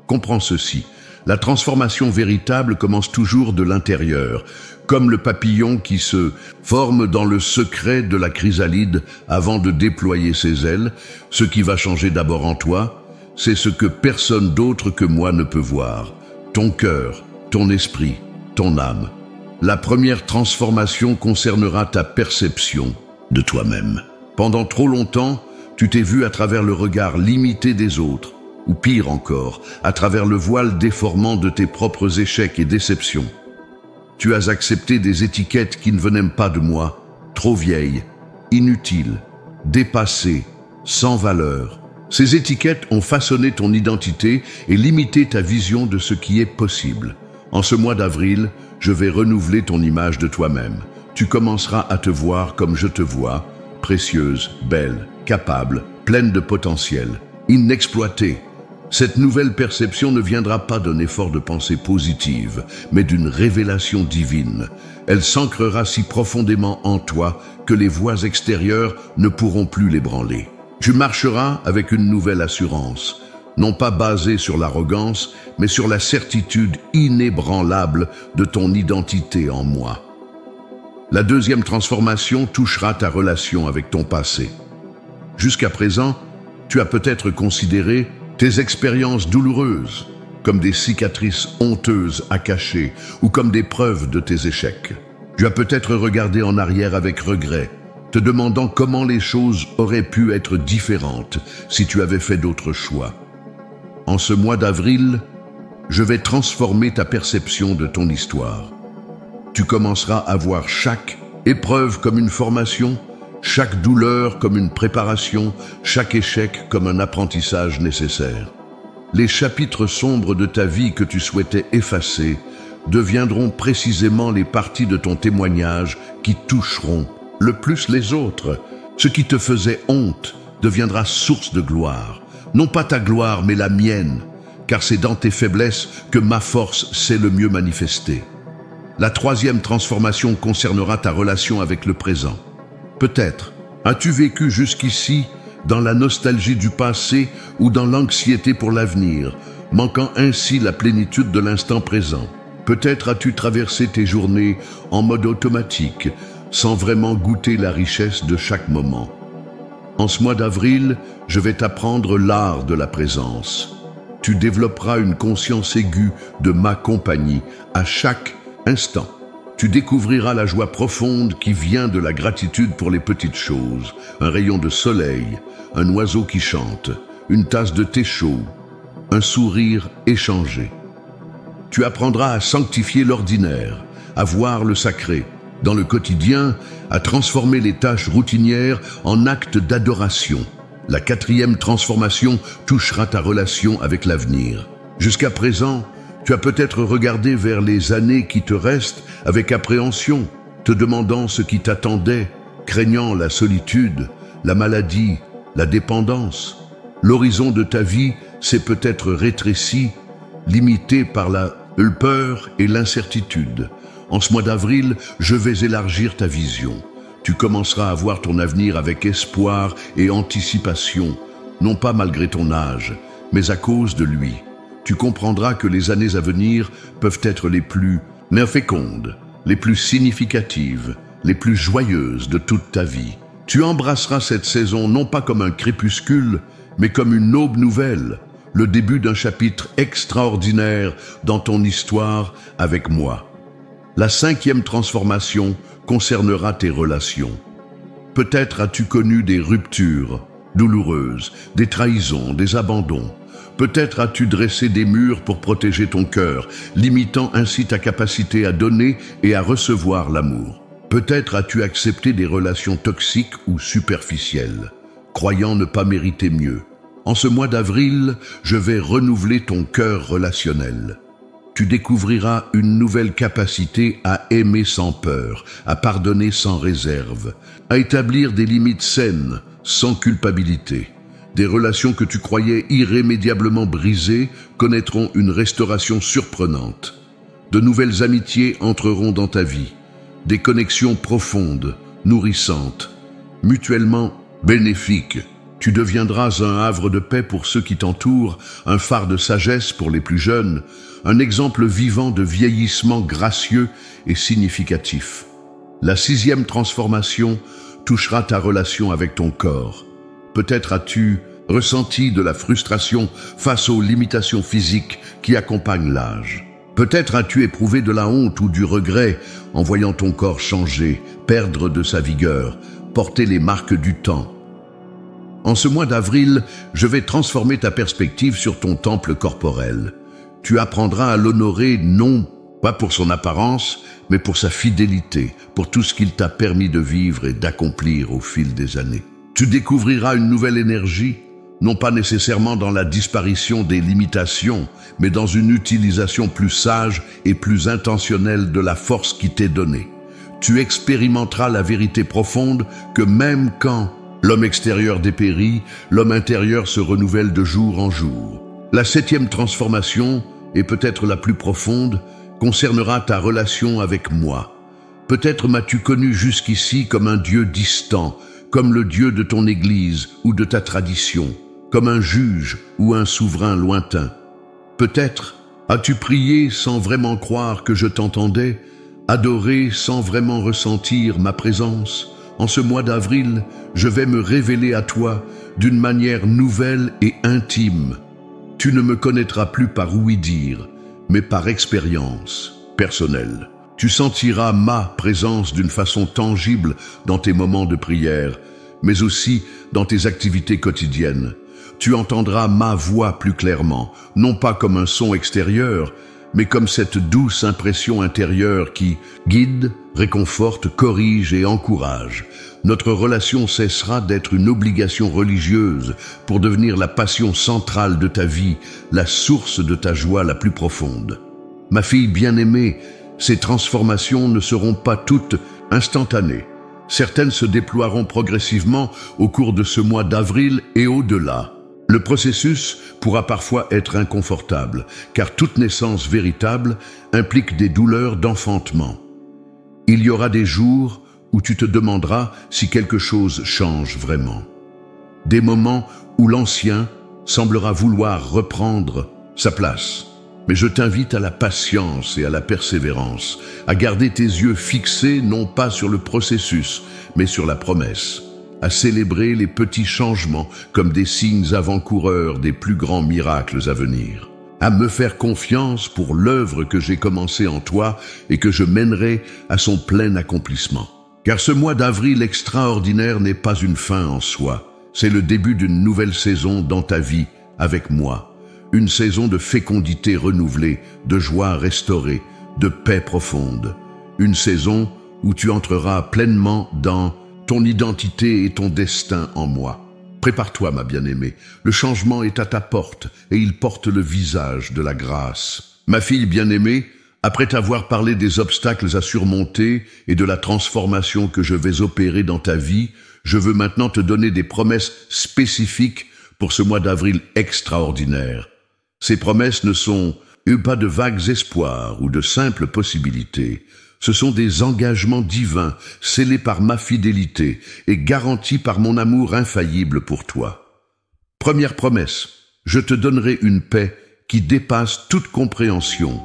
[SPEAKER 1] Comprends ceci. La transformation véritable commence toujours de l'intérieur, comme le papillon qui se forme dans le secret de la chrysalide avant de déployer ses ailes. Ce qui va changer d'abord en toi, c'est ce que personne d'autre que moi ne peut voir. Ton cœur, ton esprit, ton âme. La première transformation concernera ta perception de toi-même. Pendant trop longtemps, tu t'es vu à travers le regard limité des autres. Ou pire encore, à travers le voile déformant de tes propres échecs et déceptions. Tu as accepté des étiquettes qui ne venaient pas de moi, trop vieilles, inutiles, dépassées, sans valeur. Ces étiquettes ont façonné ton identité et limité ta vision de ce qui est possible. En ce mois d'avril, je vais renouveler ton image de toi-même. Tu commenceras à te voir comme je te vois, précieuse, belle, capable, pleine de potentiel, inexploitée. Cette nouvelle perception ne viendra pas d'un effort de pensée positive, mais d'une révélation divine. Elle s'ancrera si profondément en toi que les voix extérieures ne pourront plus l'ébranler. Tu marcheras avec une nouvelle assurance, non pas basée sur l'arrogance, mais sur la certitude inébranlable de ton identité en moi. La deuxième transformation touchera ta relation avec ton passé. Jusqu'à présent, tu as peut-être considéré tes expériences douloureuses comme des cicatrices honteuses à cacher ou comme des preuves de tes échecs. Tu as peut-être regardé en arrière avec regret, te demandant comment les choses auraient pu être différentes si tu avais fait d'autres choix. En ce mois d'avril, je vais transformer ta perception de ton histoire. Tu commenceras à voir chaque épreuve comme une formation, chaque douleur comme une préparation, chaque échec comme un apprentissage nécessaire. Les chapitres sombres de ta vie que tu souhaitais effacer deviendront précisément les parties de ton témoignage qui toucheront le plus les autres. Ce qui te faisait honte deviendra source de gloire. Non pas ta gloire, mais la mienne, car c'est dans tes faiblesses que ma force sait le mieux manifester. La troisième transformation concernera ta relation avec le présent. Peut-être as-tu vécu jusqu'ici dans la nostalgie du passé ou dans l'anxiété pour l'avenir, manquant ainsi la plénitude de l'instant présent. Peut-être as-tu traversé tes journées en mode automatique, sans vraiment goûter la richesse de chaque moment. En ce mois d'avril, je vais t'apprendre l'art de la présence. Tu développeras une conscience aiguë de ma compagnie à chaque instant. Tu découvriras la joie profonde qui vient de la gratitude pour les petites choses, un rayon de soleil, un oiseau qui chante, une tasse de thé chaud, un sourire échangé. Tu apprendras à sanctifier l'ordinaire, à voir le sacré, dans le quotidien, à transformer les tâches routinières en actes d'adoration. La 4e transformation touchera ta relation avec l'avenir. Jusqu'à présent, tu as peut-être regardé vers les années qui te restent avec appréhension, te demandant ce qui t'attendait, craignant la solitude, la maladie, la dépendance. L'horizon de ta vie s'est peut-être rétréci, limité par la peur et l'incertitude. En ce mois d'avril, je vais élargir ta vision. Tu commenceras à voir ton avenir avec espoir et anticipation, non pas malgré ton âge, mais à cause de lui. Tu comprendras que les années à venir peuvent être les plus fécondes, les plus significatives, les plus joyeuses de toute ta vie. Tu embrasseras cette saison non pas comme un crépuscule, mais comme une aube nouvelle, le début d'un chapitre extraordinaire dans ton histoire avec moi. La 5e transformation concernera tes relations. Peut-être as-tu connu des ruptures douloureuses, des trahisons, des abandons. Peut-être as-tu dressé des murs pour protéger ton cœur, limitant ainsi ta capacité à donner et à recevoir l'amour. Peut-être as-tu accepté des relations toxiques ou superficielles, croyant ne pas mériter mieux. En ce mois d'avril, je vais renouveler ton cœur relationnel. Tu découvriras une nouvelle capacité à aimer sans peur, à pardonner sans réserve, à établir des limites saines, sans culpabilité. Des relations que tu croyais irrémédiablement brisées connaîtront une restauration surprenante. De nouvelles amitiés entreront dans ta vie, des connexions profondes, nourrissantes, mutuellement bénéfiques. Tu deviendras un havre de paix pour ceux qui t'entourent, un phare de sagesse pour les plus jeunes, un exemple vivant de vieillissement gracieux et significatif. La 6e transformation touchera ta relation avec ton corps. Peut-être as-tu ressenti de la frustration face aux limitations physiques qui accompagnent l'âge. Peut-être as-tu éprouvé de la honte ou du regret en voyant ton corps changer, perdre de sa vigueur, porter les marques du temps. En ce mois d'avril, je vais transformer ta perspective sur ton temple corporel. Tu apprendras à l'honorer non pas pour son apparence, mais pour sa fidélité, pour tout ce qu'il t'a permis de vivre et d'accomplir au fil des années. Tu découvriras une nouvelle énergie, non pas nécessairement dans la disparition des limitations, mais dans une utilisation plus sage et plus intentionnelle de la force qui t'est donnée. Tu expérimenteras la vérité profonde que même quand l'homme extérieur dépérit, l'homme intérieur se renouvelle de jour en jour. La 7e transformation, et peut-être la plus profonde, concernera ta relation avec moi. Peut-être m'as-tu connu jusqu'ici comme un Dieu distant, comme le Dieu de ton Église ou de ta tradition, comme un juge ou un souverain lointain. Peut-être as-tu prié sans vraiment croire que je t'entendais, adoré sans vraiment ressentir ma présence. En ce mois d'avril, je vais me révéler à toi d'une manière nouvelle et intime. Tu ne me connaîtras plus par ouï-dire, mais par expérience personnelle. Tu sentiras ma présence d'une façon tangible dans tes moments de prière, mais aussi dans tes activités quotidiennes. Tu entendras ma voix plus clairement, non pas comme un son extérieur, mais comme cette douce impression intérieure qui guide, réconforte, corrige et encourage. Notre relation cessera d'être une obligation religieuse pour devenir la passion centrale de ta vie, la source de ta joie la plus profonde. Ma fille bien-aimée, ces transformations ne seront pas toutes instantanées. Certaines se déploieront progressivement au cours de ce mois d'avril et au-delà. Le processus pourra parfois être inconfortable, car toute naissance véritable implique des douleurs d'enfantement. Il y aura des jours où tu te demanderas si quelque chose change vraiment. Des moments où l'ancien semblera vouloir reprendre sa place. Mais je t'invite à la patience et à la persévérance, à garder tes yeux fixés non pas sur le processus, mais sur la promesse, à célébrer les petits changements comme des signes avant-coureurs des plus grands miracles à venir. à me faire confiance pour l'œuvre que j'ai commencée en toi et que je mènerai à son plein accomplissement. Car ce mois d'avril extraordinaire n'est pas une fin en soi, c'est le début d'une nouvelle saison dans ta vie avec moi, une saison de fécondité renouvelée, de joie restaurée, de paix profonde, une saison où tu entreras pleinement dans ton identité et ton destin en moi. Prépare-toi, ma bien-aimée, le changement est à ta porte et il porte le visage de la grâce. Ma fille bien-aimée, après t'avoir parlé des obstacles à surmonter et de la transformation que je vais opérer dans ta vie, je veux maintenant te donner des promesses spécifiques pour ce mois d'avril extraordinaire. Ces promesses ne sont pas de vagues espoirs ou de simples possibilités. Ce sont des engagements divins, scellés par ma fidélité et garantis par mon amour infaillible pour toi. Première promesse, je te donnerai une paix qui dépasse toute compréhension.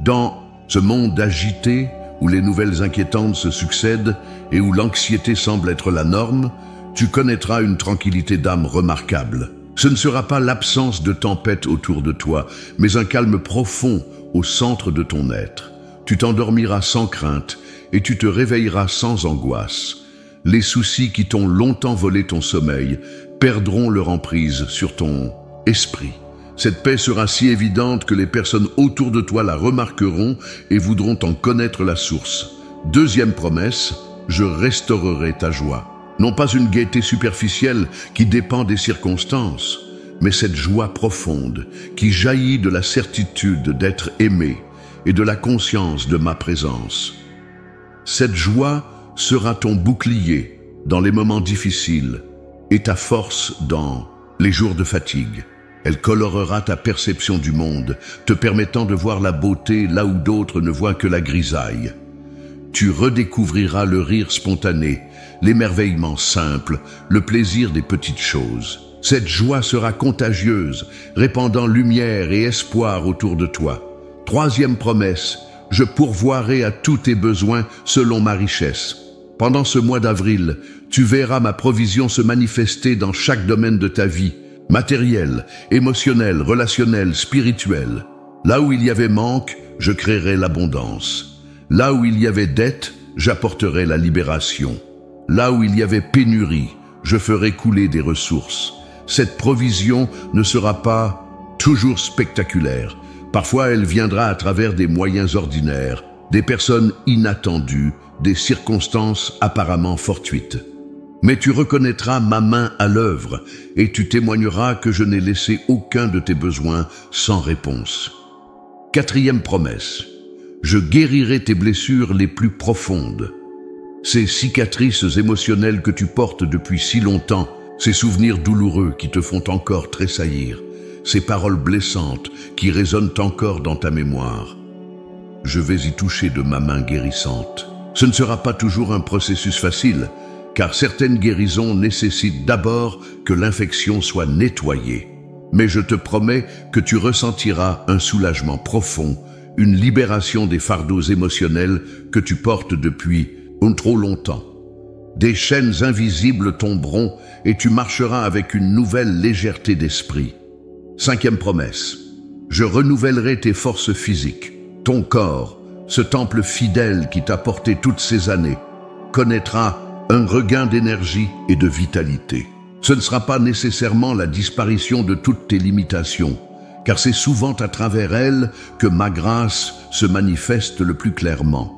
[SPEAKER 1] Dans ce monde agité, où les nouvelles inquiétantes se succèdent et où l'anxiété semble être la norme, tu connaîtras une tranquillité d'âme remarquable. Ce ne sera pas l'absence de tempête autour de toi, mais un calme profond au centre de ton être. Tu t'endormiras sans crainte et tu te réveilleras sans angoisse. Les soucis qui t'ont longtemps volé ton sommeil perdront leur emprise sur ton esprit. Cette paix sera si évidente que les personnes autour de toi la remarqueront et voudront en connaître la source. Deuxième promesse, je restaurerai ta joie. Non pas une gaieté superficielle qui dépend des circonstances, mais cette joie profonde qui jaillit de la certitude d'être aimé et de la conscience de ma présence. Cette joie sera ton bouclier dans les moments difficiles et ta force dans les jours de fatigue. Elle colorera ta perception du monde, te permettant de voir la beauté là où d'autres ne voient que la grisaille. Tu redécouvriras le rire spontané, l'émerveillement simple, le plaisir des petites choses. Cette joie sera contagieuse, répandant lumière et espoir autour de toi. Troisième promesse, je pourvoirai à tous tes besoins selon ma richesse. Pendant ce mois d'avril, tu verras ma provision se manifester dans chaque domaine de ta vie, matériel, émotionnel, relationnel, spirituel. Là où il y avait manque, je créerai l'abondance. Là où il y avait dette, j'apporterai la libération. Là où il y avait pénurie, je ferai couler des ressources. Cette provision ne sera pas toujours spectaculaire. Parfois, elle viendra à travers des moyens ordinaires, des personnes inattendues, des circonstances apparemment fortuites. Mais tu reconnaîtras ma main à l'œuvre et tu témoigneras que je n'ai laissé aucun de tes besoins sans réponse. Quatrième promesse, je guérirai tes blessures les plus profondes. Ces cicatrices émotionnelles que tu portes depuis si longtemps, ces souvenirs douloureux qui te font encore tressaillir, ces paroles blessantes qui résonnent encore dans ta mémoire. Je vais y toucher de ma main guérissante. Ce ne sera pas toujours un processus facile, car certaines guérisons nécessitent d'abord que l'infection soit nettoyée. Mais je te promets que tu ressentiras un soulagement profond, une libération des fardeaux émotionnels que tu portes depuis trop longtemps. Des chaînes invisibles tomberont et tu marcheras avec une nouvelle légèreté d'esprit. Cinquième promesse, je renouvellerai tes forces physiques. Ton corps, ce temple fidèle qui t'a porté toutes ces années, connaîtra un regain d'énergie et de vitalité. Ce ne sera pas nécessairement la disparition de toutes tes limitations, car c'est souvent à travers elles que ma grâce se manifeste le plus clairement.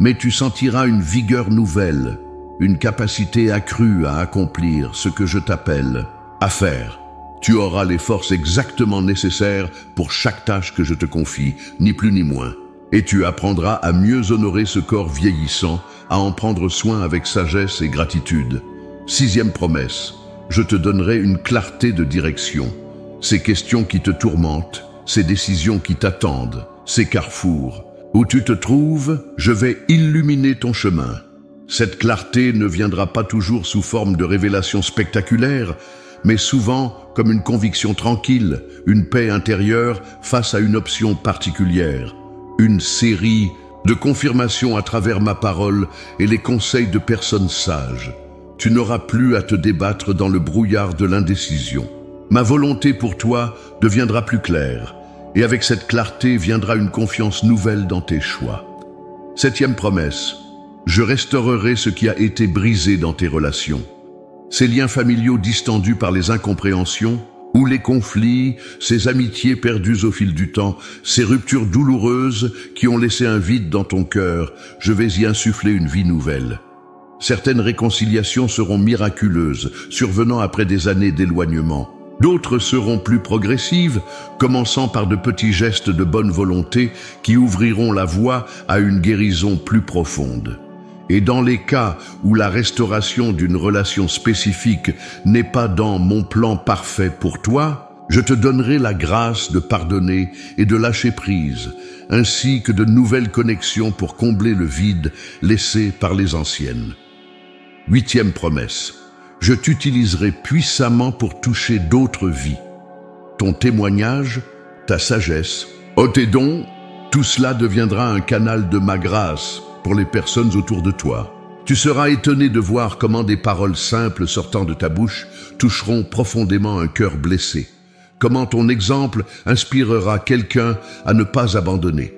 [SPEAKER 1] Mais tu sentiras une vigueur nouvelle, une capacité accrue à accomplir ce que je t'appelle à faire. Tu auras les forces exactement nécessaires pour chaque tâche que je te confie, ni plus ni moins. Et tu apprendras à mieux honorer ce corps vieillissant, à en prendre soin avec sagesse et gratitude. Sixième promesse, je te donnerai une clarté de direction. Ces questions qui te tourmentent, ces décisions qui t'attendent, ces carrefours. Où tu te trouves, je vais illuminer ton chemin. Cette clarté ne viendra pas toujours sous forme de révélations spectaculaires, mais souvent comme une conviction tranquille, une paix intérieure face à une option particulière, une série de confirmations à travers ma parole et les conseils de personnes sages. Tu n'auras plus à te débattre dans le brouillard de l'indécision. Ma volonté pour toi deviendra plus claire, et avec cette clarté viendra une confiance nouvelle dans tes choix. 7e promesse, je restaurerai ce qui a été brisé dans tes relations. Ces liens familiaux distendus par les incompréhensions, ou les conflits, ces amitiés perdues au fil du temps, ces ruptures douloureuses qui ont laissé un vide dans ton cœur, je vais y insuffler une vie nouvelle. Certaines réconciliations seront miraculeuses, survenant après des années d'éloignement. D'autres seront plus progressives, commençant par de petits gestes de bonne volonté qui ouvriront la voie à une guérison plus profonde. Et dans les cas où la restauration d'une relation spécifique n'est pas dans mon plan parfait pour toi, je te donnerai la grâce de pardonner et de lâcher prise, ainsi que de nouvelles connexions pour combler le vide laissé par les anciennes. 8e promesse, je t'utiliserai puissamment pour toucher d'autres vies. Ton témoignage, ta sagesse, tes dons, tout cela deviendra un canal de ma grâce pour les personnes autour de toi. Tu seras étonné de voir comment des paroles simples sortant de ta bouche toucheront profondément un cœur blessé. Comment ton exemple inspirera quelqu'un à ne pas abandonner.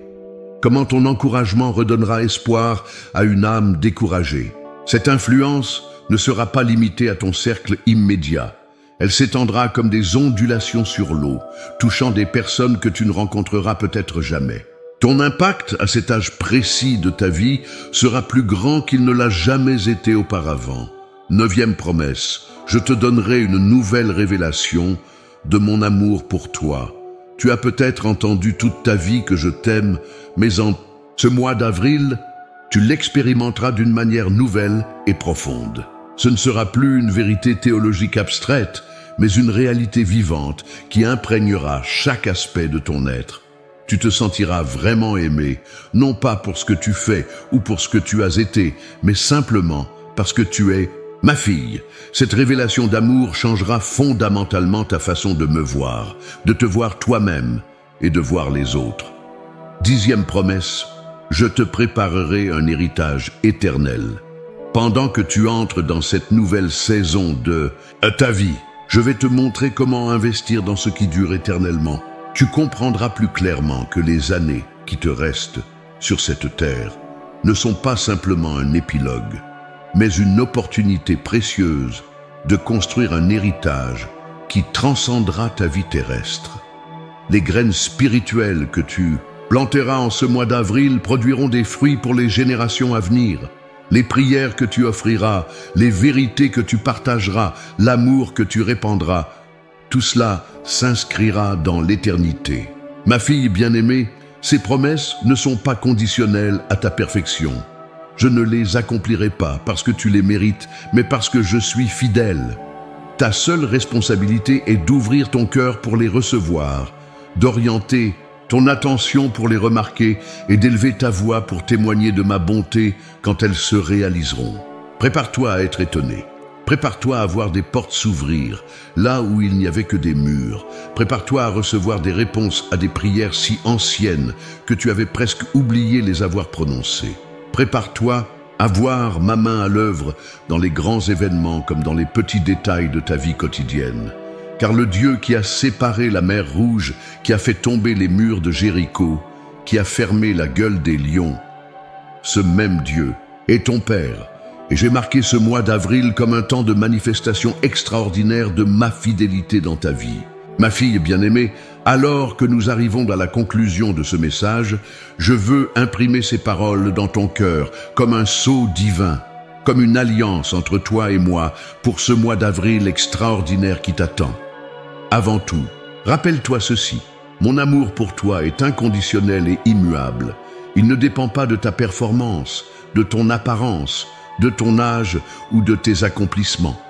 [SPEAKER 1] Comment ton encouragement redonnera espoir à une âme découragée. Cette influence ne sera pas limitée à ton cercle immédiat. Elle s'étendra comme des ondulations sur l'eau, touchant des personnes que tu ne rencontreras peut-être jamais. Ton impact à cet âge précis de ta vie sera plus grand qu'il ne l'a jamais été auparavant. 9e promesse, je te donnerai une nouvelle révélation de mon amour pour toi. Tu as peut-être entendu toute ta vie que je t'aime, mais en ce mois d'avril, tu l'expérimenteras d'une manière nouvelle et profonde. Ce ne sera plus une vérité théologique abstraite, mais une réalité vivante qui imprégnera chaque aspect de ton être. Tu te sentiras vraiment aimé, non pas pour ce que tu fais ou pour ce que tu as été, mais simplement parce que tu es ma fille. Cette révélation d'amour changera fondamentalement ta façon de me voir, de te voir toi-même et de voir les autres. 10e promesse, je te préparerai un héritage éternel. Pendant que tu entres dans cette nouvelle saison de ta vie, je vais te montrer comment investir dans ce qui dure éternellement. Tu comprendras plus clairement que les années qui te restent sur cette terre ne sont pas simplement un épilogue, mais une opportunité précieuse de construire un héritage qui transcendra ta vie terrestre. Les graines spirituelles que tu planteras en ce mois d'avril produiront des fruits pour les générations à venir. Les prières que tu offriras, les vérités que tu partageras, l'amour que tu répandras, tout cela s'inscrira dans l'éternité. Ma fille bien-aimée, ces promesses ne sont pas conditionnelles à ta perfection. Je ne les accomplirai pas parce que tu les mérites, mais parce que je suis fidèle. Ta seule responsabilité est d'ouvrir ton cœur pour les recevoir, d'orienter ton attention pour les remarquer et d'élever ta voix pour témoigner de ma bonté quand elles se réaliseront. Prépare-toi à être étonné. Prépare-toi à voir des portes s'ouvrir, là où il n'y avait que des murs. Prépare-toi à recevoir des réponses à des prières si anciennes que tu avais presque oublié les avoir prononcées. Prépare-toi à voir ma main à l'œuvre dans les grands événements comme dans les petits détails de ta vie quotidienne. Car le Dieu qui a séparé la mer Rouge, qui a fait tomber les murs de Jéricho, qui a fermé la gueule des lions, ce même Dieu est ton Père. Et j'ai marqué ce mois d'avril comme un temps de manifestation extraordinaire de ma fidélité dans ta vie. Ma fille bien-aimée, alors que nous arrivons à la conclusion de ce message, je veux imprimer ces paroles dans ton cœur comme un sceau divin, comme une alliance entre toi et moi pour ce mois d'avril extraordinaire qui t'attend. Avant tout, rappelle-toi ceci, mon amour pour toi est inconditionnel et immuable. Il ne dépend pas de ta performance, de ton apparence, de ton âge ou de tes accomplissements.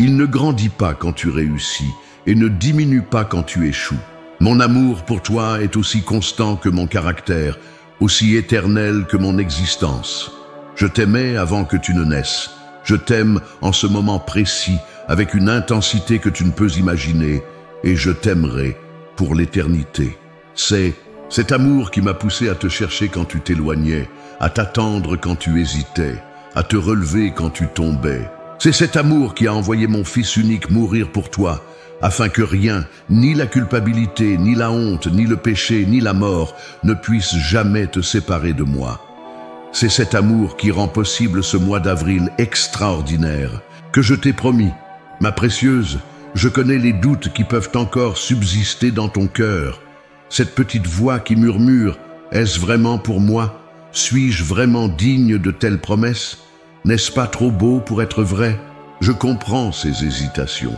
[SPEAKER 1] Il ne grandit pas quand tu réussis et ne diminue pas quand tu échoues. Mon amour pour toi est aussi constant que mon caractère, aussi éternel que mon existence. Je t'aimais avant que tu ne naisses. Je t'aime en ce moment précis, avec une intensité que tu ne peux imaginer, et je t'aimerai pour l'éternité. C'est cet amour qui m'a poussé à te chercher quand tu t'éloignais, à t'attendre quand tu hésitais, à te relever quand tu tombais. C'est cet amour qui a envoyé mon Fils unique mourir pour toi, afin que rien, ni la culpabilité, ni la honte, ni le péché, ni la mort, ne puisse jamais te séparer de moi. C'est cet amour qui rend possible ce mois d'avril extraordinaire que je t'ai promis. Ma précieuse, je connais les doutes qui peuvent encore subsister dans ton cœur. Cette petite voix qui murmure, est-ce vraiment pour moi? Suis-je vraiment digne de telles promesses? N'est-ce pas trop beau pour être vrai? Je comprends ces hésitations.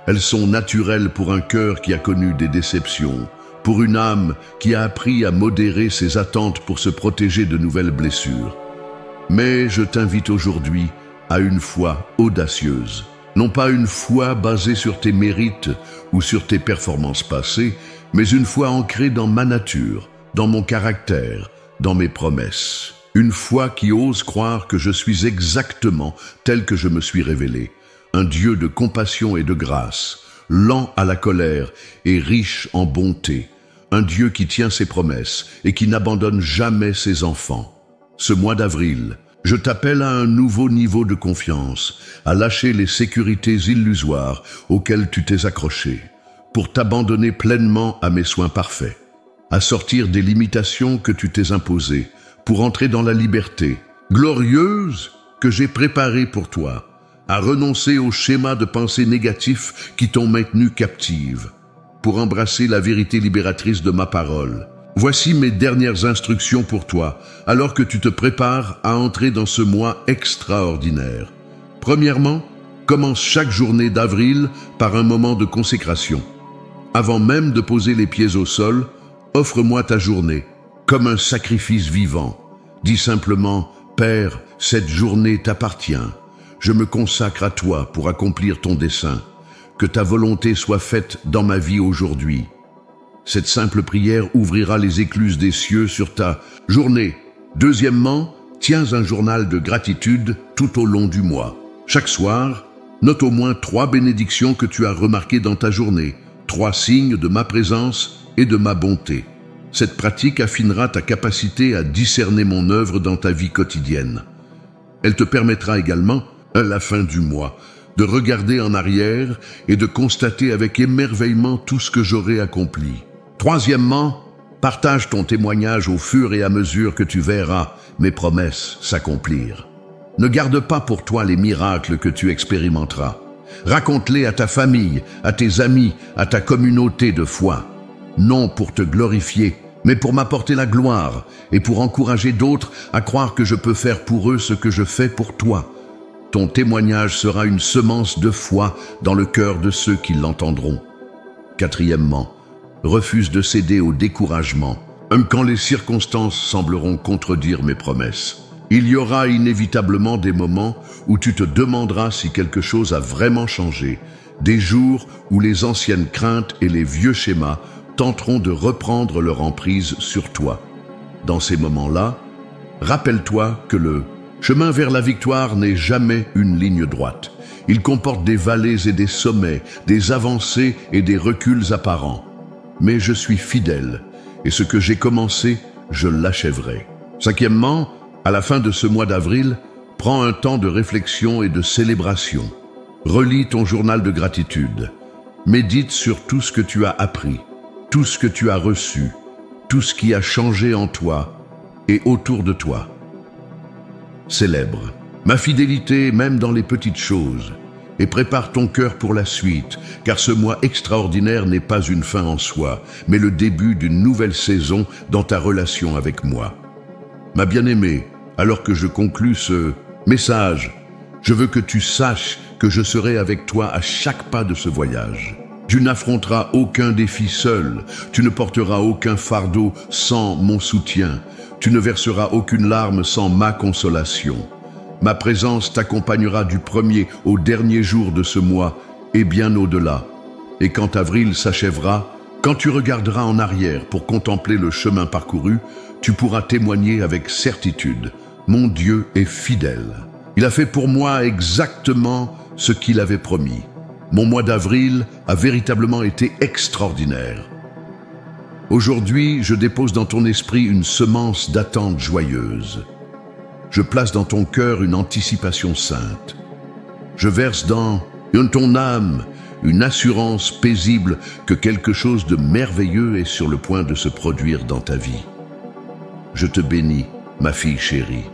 [SPEAKER 1] Elles sont naturelles pour un cœur qui a connu des déceptions, pour une âme qui a appris à modérer ses attentes pour se protéger de nouvelles blessures. Mais je t'invite aujourd'hui à une foi audacieuse. Non pas une foi basée sur tes mérites ou sur tes performances passées, mais une foi ancrée dans ma nature, dans mon caractère, dans mes promesses. Une foi qui ose croire que je suis exactement tel que je me suis révélé. Un Dieu de compassion et de grâce, lent à la colère et riche en bonté. Un Dieu qui tient ses promesses et qui n'abandonne jamais ses enfants. Ce mois d'avril, je t'appelle à un nouveau niveau de confiance, à lâcher les sécurités illusoires auxquelles tu t'es accroché, pour t'abandonner pleinement à mes soins parfaits, à sortir des limitations que tu t'es imposées, pour entrer dans la liberté glorieuse que j'ai préparée pour toi, à renoncer aux schémas de pensée négatifs qui t'ont maintenu captive, pour embrasser la vérité libératrice de ma parole. Voici mes dernières instructions pour toi, alors que tu te prépares à entrer dans ce mois extraordinaire. Premièrement, commence chaque journée d'avril par un moment de consécration. Avant même de poser les pieds au sol, offre-moi ta journée, comme un sacrifice vivant. Dis simplement, Père, cette journée t'appartient. Je me consacre à toi pour accomplir ton dessein. Que ta volonté soit faite dans ma vie aujourd'hui. Cette simple prière ouvrira les écluses des cieux sur ta journée. Deuxièmement, tiens un journal de gratitude tout au long du mois. Chaque soir, note au moins 3 bénédictions que tu as remarquées dans ta journée, 3 signes de ma présence et de ma bonté. Cette pratique affinera ta capacité à discerner mon œuvre dans ta vie quotidienne. Elle te permettra également, à la fin du mois, de regarder en arrière et de constater avec émerveillement tout ce que j'aurai accompli. Troisièmement, partage ton témoignage au fur et à mesure que tu verras mes promesses s'accomplir. Ne garde pas pour toi les miracles que tu expérimenteras. Raconte-les à ta famille, à tes amis, à ta communauté de foi. Non pour te glorifier, mais pour m'apporter la gloire et pour encourager d'autres à croire que je peux faire pour eux ce que je fais pour toi. Ton témoignage sera une semence de foi dans le cœur de ceux qui l'entendront. Quatrièmement, refuse de céder au découragement, même quand les circonstances sembleront contredire mes promesses. Il y aura inévitablement des moments où tu te demanderas si quelque chose a vraiment changé, des jours où les anciennes craintes et les vieux schémas tenteront de reprendre leur emprise sur toi. Dans ces moments-là, rappelle-toi que le chemin vers la victoire n'est jamais une ligne droite. Il comporte des vallées et des sommets, des avancées et des reculs apparents. Mais je suis fidèle, et ce que j'ai commencé, je l'achèverai. Cinquièmement, à la fin de ce mois d'avril, prends un temps de réflexion et de célébration. Relis ton journal de gratitude. Médite sur tout ce que tu as appris, tout ce que tu as reçu, tout ce qui a changé en toi et autour de toi. Célèbre ma fidélité même dans les petites choses et prépare ton cœur pour la suite, car ce mois extraordinaire n'est pas une fin en soi, mais le début d'une nouvelle saison dans ta relation avec moi. Ma bien-aimée, alors que je conclus ce message, je veux que tu saches que je serai avec toi à chaque pas de ce voyage. Tu n'affronteras aucun défi seul, tu ne porteras aucun fardeau sans mon soutien, tu ne verseras aucune larme sans ma consolation. Ma présence t'accompagnera du premier au dernier jour de ce mois et bien au-delà. Et quand avril s'achèvera, quand tu regarderas en arrière pour contempler le chemin parcouru, tu pourras témoigner avec certitude. Mon Dieu est fidèle. Il a fait pour moi exactement ce qu'il avait promis. Mon mois d'avril a véritablement été extraordinaire. Aujourd'hui, je dépose dans ton esprit une semence d'attente joyeuse. Je place dans ton cœur une anticipation sainte. Je verse dans ton âme une assurance paisible que quelque chose de merveilleux est sur le point de se produire dans ta vie. Je te bénis, ma fille chérie.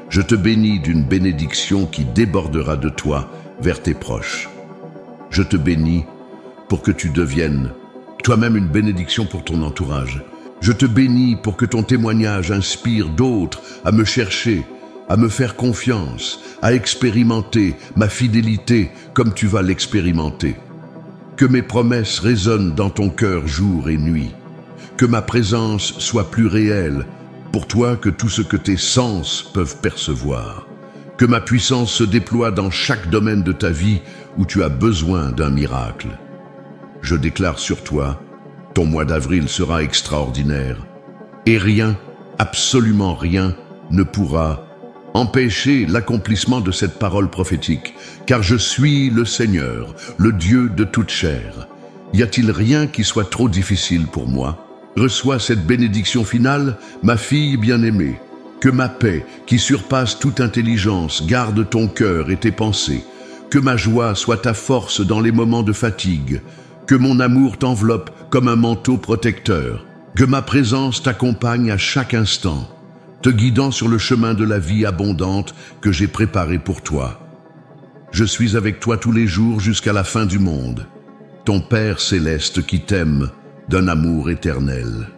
[SPEAKER 1] Je te bénis d'une bénédiction qui débordera de toi vers tes proches. Je te bénis pour que tu deviennes toi-même une bénédiction pour ton entourage. Je te bénis pour que ton témoignage inspire d'autres à me chercher, à me faire confiance, à expérimenter ma fidélité comme tu vas l'expérimenter. Que mes promesses résonnent dans ton cœur jour et nuit. Que ma présence soit plus réelle pour toi que tout ce que tes sens peuvent percevoir. Que ma puissance se déploie dans chaque domaine de ta vie où tu as besoin d'un miracle. Je déclare sur toi, ton mois d'avril sera extraordinaire. Et rien, absolument rien, ne pourra empêcher l'accomplissement de cette parole prophétique, car je suis le Seigneur, le Dieu de toute chair. Y a-t-il rien qui soit trop difficile pour moi? Reçois cette bénédiction finale, ma fille bien-aimée. Que ma paix, qui surpasse toute intelligence, garde ton cœur et tes pensées. Que ma joie soit ta force dans les moments de fatigue. Que mon amour t'enveloppe comme un manteau protecteur. Que ma présence t'accompagne à chaque instant, te guidant sur le chemin de la vie abondante que j'ai préparé pour toi. Je suis avec toi tous les jours jusqu'à la fin du monde. Ton Père céleste qui t'aime d'un amour éternel.